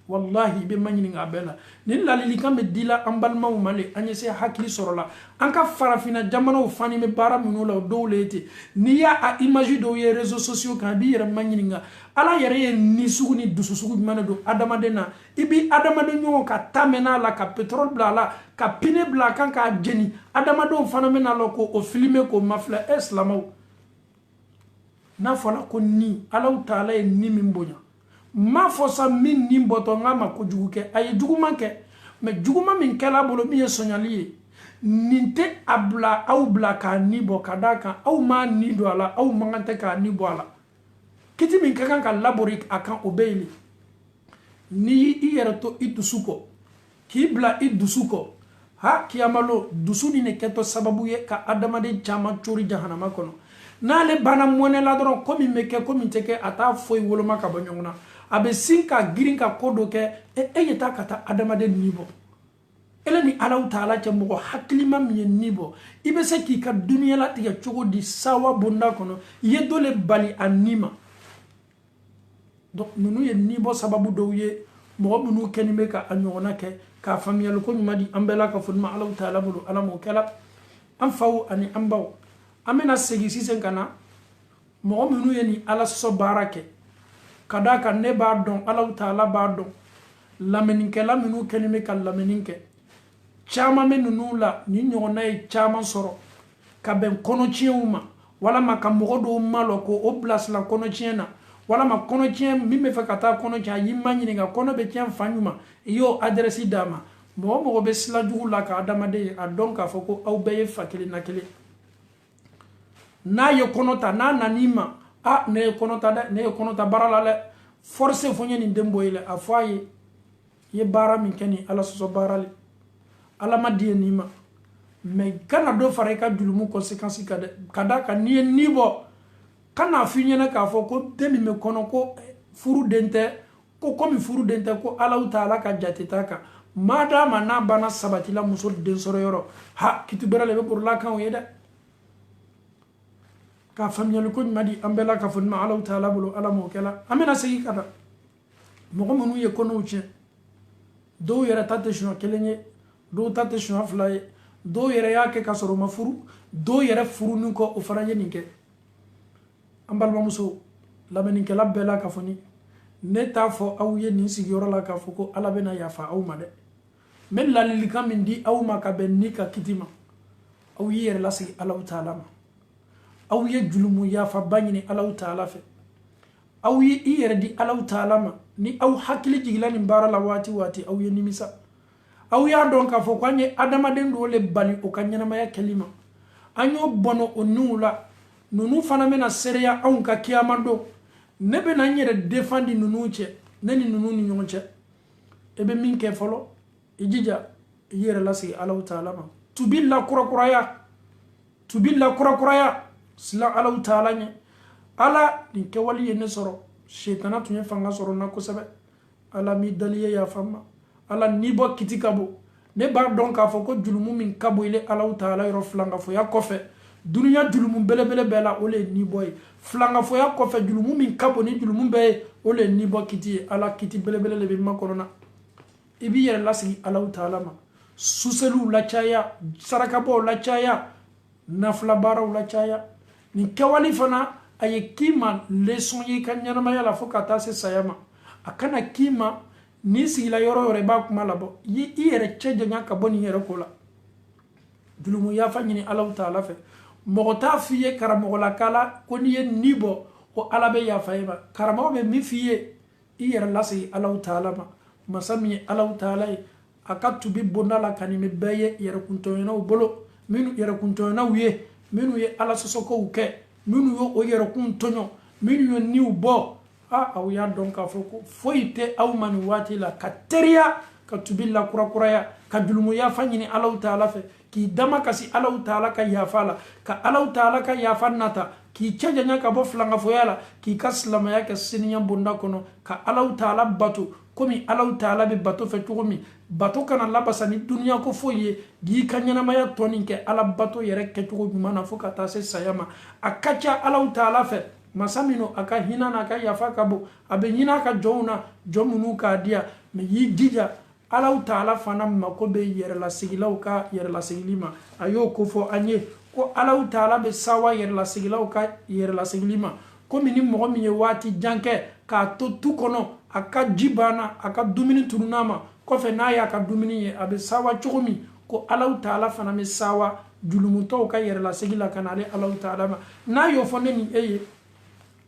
wallahi be manyini ngabela ni lalili kambe dila ambalma umale anyese hakili sorola anka farafina jamano fani me bara munula dowlete ni ya a image do ye réseaux sociaux kan bi yere manyini nga ala yere ni sugu ni dusu sugu mana do adama dena ibi adama de nyon ka tamena la ka pétrole bla la ka pine bla kan ka jeni adama do fana mena lo ko o filmer ko mafla islamo na fala ko ni ala taala e ni mimbonya ma fosa min ni boto ngama ko juguke ay juguma ke me juguma min kala bolo mi sonyali ninte abla au bla ka ni bo kadaka au ma ni do ala au mangante ka ni bo ala kiti min kan ka laborik akan obeyli ni iyere to idusuko ki bla idusuko ha kiyamalo dusuni ne keto sababu ye ka adamade chama chori jahannama kono nale bana mone la doron komi meke komi teke ata foi woloma ka banyongna abe sinka girinka kodo ke yeta kata adamade nibo ele ni ala taala ke mo haklima mi nibo ibe se ki ka dunia la tiga chogo di sawa bonda kono ye dole bali anima donc nunu ye nibo sababu do ye mo munu kenime ka anyona ke ka famiyal ko madi ambela ka funma ala taala bulu ala mo kala am faw ani ambaw amena segi sisen kana mo munu ye ni ala so barake kadaka ne ba don ala taala ba don lameninke la minu kenime ka lameninke chama menunu la ni nyona e chama soro ka ben kono chiuma wala maka mogodo malo ko oblas la kono chiena wala ma kono chien mi me fa kata kono cha yimani nga kono be chien fanyuma yo adresi dama mo be sila jugu la ka adama de adonka foko au beye fakili nakili na yo kono ta na nanima a ne kono ta de ne kono ta barala le force fonye ni dembo ile afaye ye bara min keni ala so barale ala madie nima mais kana do fare ka dulumu conséquence kada ka ni nibo kana finyena ka fo ko demi me kono ko furu dente ko komi furu dente ko ala taala ka jatita ka madama na bana sabatila muso den soro yoro ha kitubera lebe pour la kan yeda ka famiyal ko madi ambela ka fon ma ala taala bulu ala mo kala amena sey kada mo ko munu ye kono uche do yera tate shino kelenye do tate shino flaye do yera yake ka soro mafuru do yera furu nuko o faranye ninke ambal mamuso lameni ke labbela ka foni neta fo awye ni sigiyora la ka foko ala bena yafa aw made men la lili kam ndi aw maka ben nika kitima aw yere la sigi ala taala ma aw ye julumu yafa banyini ala taala fe aw ye yere di ala taala ma ni aw hakili jigilani bara la wati aw ye nimisa aw ya don ka foko anye adama den do le bali o kanyana ma ya kelima anyo bono onula nunu fana mena sereya anw ka kiyama do ne be na nyere defandi nunu che neni nunu ni nyonche ebe min ke folo ijija yere lasi ala taala ma tubilla kurakuraya sila ala taala nye ala ni ke wali ye ne soro shaytana tunye fanga soro na kusabe ala mi daliye ya fama ala nibo kitikabo ne ba don ka foko julumu min kabo ile ala taala yoro flanga fo ya kofe dunya julumu belebele bela ole ni boy flanga fo ya kofe julumu min kapo ni julumu be ole ni bo kiti ala kiti belebele le be makorona ibi yere lasigi ala taala ma suselu la chaya saraka bo la chaya nafla bara la chaya ni kawali fana aye kima leson yi kanyana ma yala fo kata se sayama akana kima ni sigila yoro yore ba kuma labo yi yere cheje nyaka boni yere kola julumu ya fanyini ala taala fe mogota fiye karamogo la kala ko ni nibo o alabe ya fayba karamogo be mi fiye iyere lasi ala taala ma masami ala taala akatu bi bonala kanime beye yere kuntoyena bolo minu yere kuntoyena wiye minu ye ala sosoko uke minu yo o yere kuntonyo minu yo niu bo aw ya donc afoko foite aw man wati la kateria katubilla kurakuraya kadulumu ya fanyini ala taala fe ki dama kasi ala taala ka yafala ka ala taala ka yafanata ki chaja nya ka bo flanga foyala ki kaslama ya ka sininya bonda kono ka ala taala batu komi ala taala be batu fe tugomi batu kana labasa ni dunya ko foye gi kanyana maya toninke ala batu yere ke tugo mana foka ta se sayama akacha ala taala fe masamino aka hina na aka yafa kabo abe hina ka jona jomunu ka dia me yi jija Allah Ta'ala fana mako be yere la sigilaw ka yere la sigilima ayo ko fo anye ko Allah Ta'ala be sawa yere la sigilaw ka yere la sigilima ko mini mogo mi wati janke ka to tu kono aka jibana aka dumini tununama ko fe na ya ka dumini ye abe sawa chogomi ko Allah Ta'ala fana me sawa julumuto ka yere la sigila kanale Allah Ta'ala ma na yo fo ne ni eye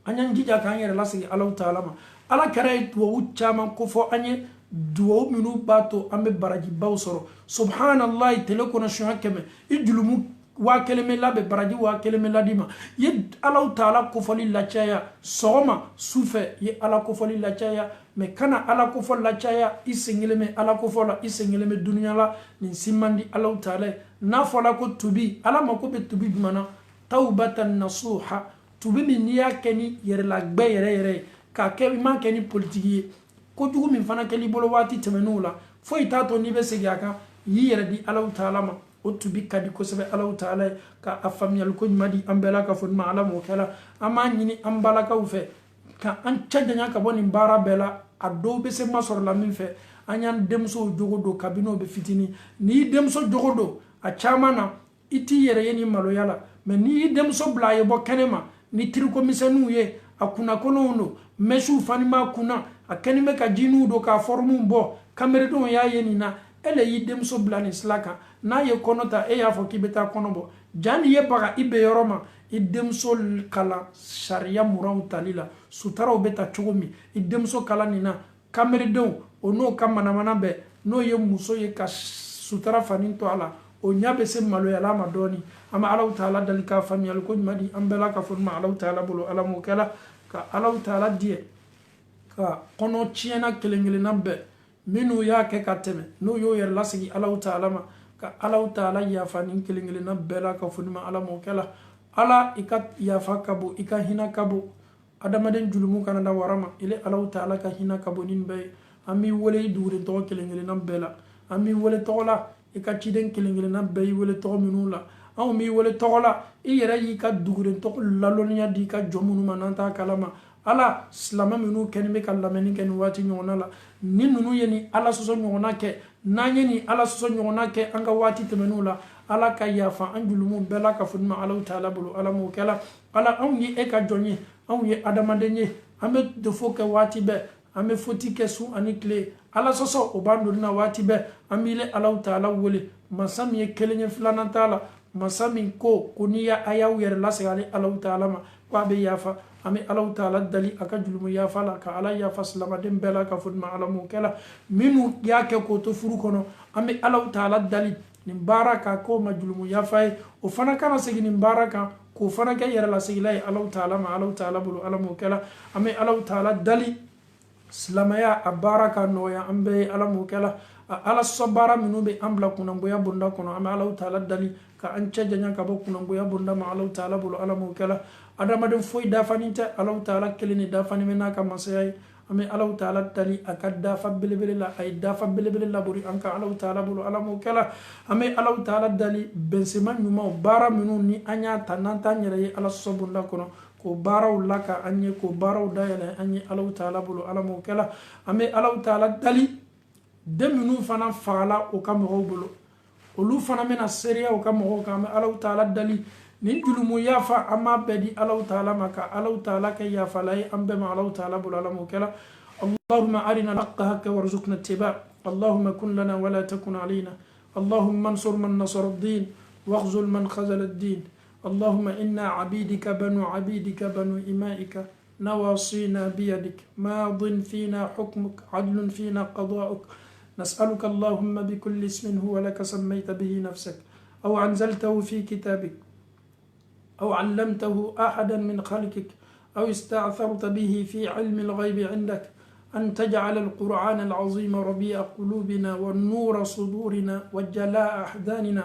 anyan jija kan yere la sigi Allah Ta'ala ma ala kare to chama ko fo anye duwo minu bato ambe baraji bawsoro subhanallah telekono shakeme ijulumu wa keleme labe baraji wa keleme ladima ye Allah Ta'ala ko foli la chaya soma sufe ye ala ko foli la chaya me kana ala ko foli la chaya isengileme ala ko fola isengileme dunya la ni simandi Allah Ta'ala na fola ko tubi ala mako be tubi mana taubatan nasuha tubi min ya keni yere la gbe yere ka ke ma keni politique ko jugu min fana keli bolo wati temenula fo itato ni be segiaka yi yere di Allah Ta'ala ma o tubi kadi ko sebe Allah Ta'ala ka afamiyal ko madi ambela ka fon ma ala mo kala ama nyini ambala ka ufe ka an chadanya ka boni bara bela ado be se masor la min fe anyan demso jogodo kabino be fitini ni demso jogodo a chamana iti yere yeni malo yala me ni demso blaye bo kenema ni triko misenu ye akuna kono no meshu fanima kuna akeni me ka jinu do ka formu bo kamere don ya yeni na ele yi demso blani slaka na ye konota e ya fo kibeta konobo jani ye baga ibe yoroma idemso kala sharia muraw talila sutara beta chogomi idemso kala nina kamere don ono kamana mana be no ye muso ye ka sutara faninto ala o nyabe se malo ya lama doni ama Allah Ta'ala dalika famiyal ko madi ambela ka fon ma Allah Ta'ala bolo ala mo kala ka Allah Ta'ala die ka kono chiena kelengele nambe minu ya ke kateme no yo yer lasigi Allah Ta'ala ma ka Allah Ta'ala ya fanin kelengele nambe la ka fon ma ala mo kala ala ikat ya fakabo ika hina kabo adamaden julumu kana da warama ile Allah Ta'ala ka hina kabo nin be ami wole dure to kelengele nambe la ami wole tola ika chiden kelengele nambe wole to minula aw mi wole tola iyere yi ka dugure to lalonya di ka jomunu mananta kalama ala slama minu kenime kallameni ken wati nyona la ni nunu yeni ala soso nyona ke nanye ni ala soso nyona ke anga wati temenula ala ka yafa anjulumu bela ka funma Allah Ta'ala bulu ala mo kala ala angi e ka jonyi angi adamadenye ame de foke wati be ame foti ke su anikle ala soso obando na wati be amile Allah Ta'ala wole masam ye kelenye flanantala masami ko kuniya ayaw yer lasale Allah Ta'ala ma kwa be yafa ame Allah Ta'ala dali aka julumu yafa la ka ala yafa salama dem bela ka funma ala mo kala minu yake ko to furu kono ame Allah Ta'ala dali ni baraka ko majlumu yafa o fana kana segi ni baraka ko fana ka yer la segila Allah Ta'ala ma Allah Ta'ala bulu ala mo kala ame Allah Ta'ala dali salama ya baraka no ya ambe ala mo kala ala sabara minu be ambla kuna boya bunda kono ame Allah Ta'ala dali ka an cajanya ka bo kuna boya bunda ma Allah Ta'ala bulu ala mo kala adamaden foy dafaninta Allah Ta'ala kelini dafani mena ka masayay ame Allah Ta'ala dali akad dafa belebele la ay dafa belebele la buri anka Allah Ta'ala bulu ala mo kala ame Allah Ta'ala dali bensema nyuma bara minu ni anya tananta nyere ala sobunda kono ko baraw laka anye ko baraw dayala anye Allah Ta'ala bulu ala mo kala ame Allah Ta'ala dali deminu fana fala o kam bulu olu fana mena seria o kam ho kam Allah Ta'ala dali nin julumu yafa amma bedi Allah Ta'ala maka Allah Ta'ala ka yafa lay ambe ma Allah Ta'ala bulu ala mo kala اللهم أرنا الحق حقا وارزقنا اتباعه اللهم كن لنا ولا تكن علينا اللهم انصر من نصر الدين واخذل من خذل الدين اللهم إنا عبيدك بنو إمائك نواصينا بيدك ماض فينا حكمك عدل فينا قضاؤك نسألك اللهم بكل اسم هو لك سميت به نفسك أو أنزلته في كتابك أو علمته أحدا من خلقك أو استأثرت به في علم الغيب عندك أن تجعل القرآن العظيم ربيع قلوبنا والنور صدورنا وجلاء أحزاننا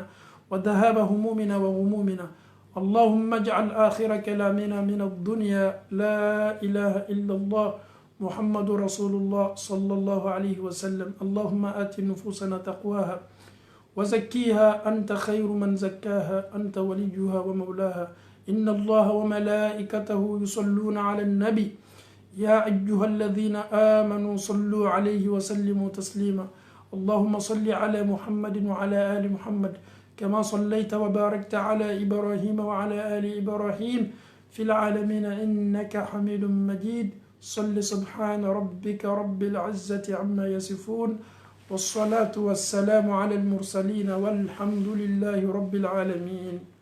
وذهاب همومنا وغمومنا اللهم اجعل آخر كلامنا من الدنيا لا إله إلا الله محمد رسول الله صلى الله عليه وسلم اللهم آت نفوسنا تقواها وزكيها أنت خير من زكاها أنت وليها ومولاها إن الله وملائكته يصلون على النبي يا أيها الذين آمنوا صلوا عليه وسلموا تسليما اللهم صل على محمد وعلى آل محمد كما صليت وباركت على إبراهيم وعلى آل إبراهيم في العالمين إنك حميد مجيد صل سبحان ربك رب العزة عما يصفون والصلاة والسلام على المرسلين والحمد لله رب العالمين.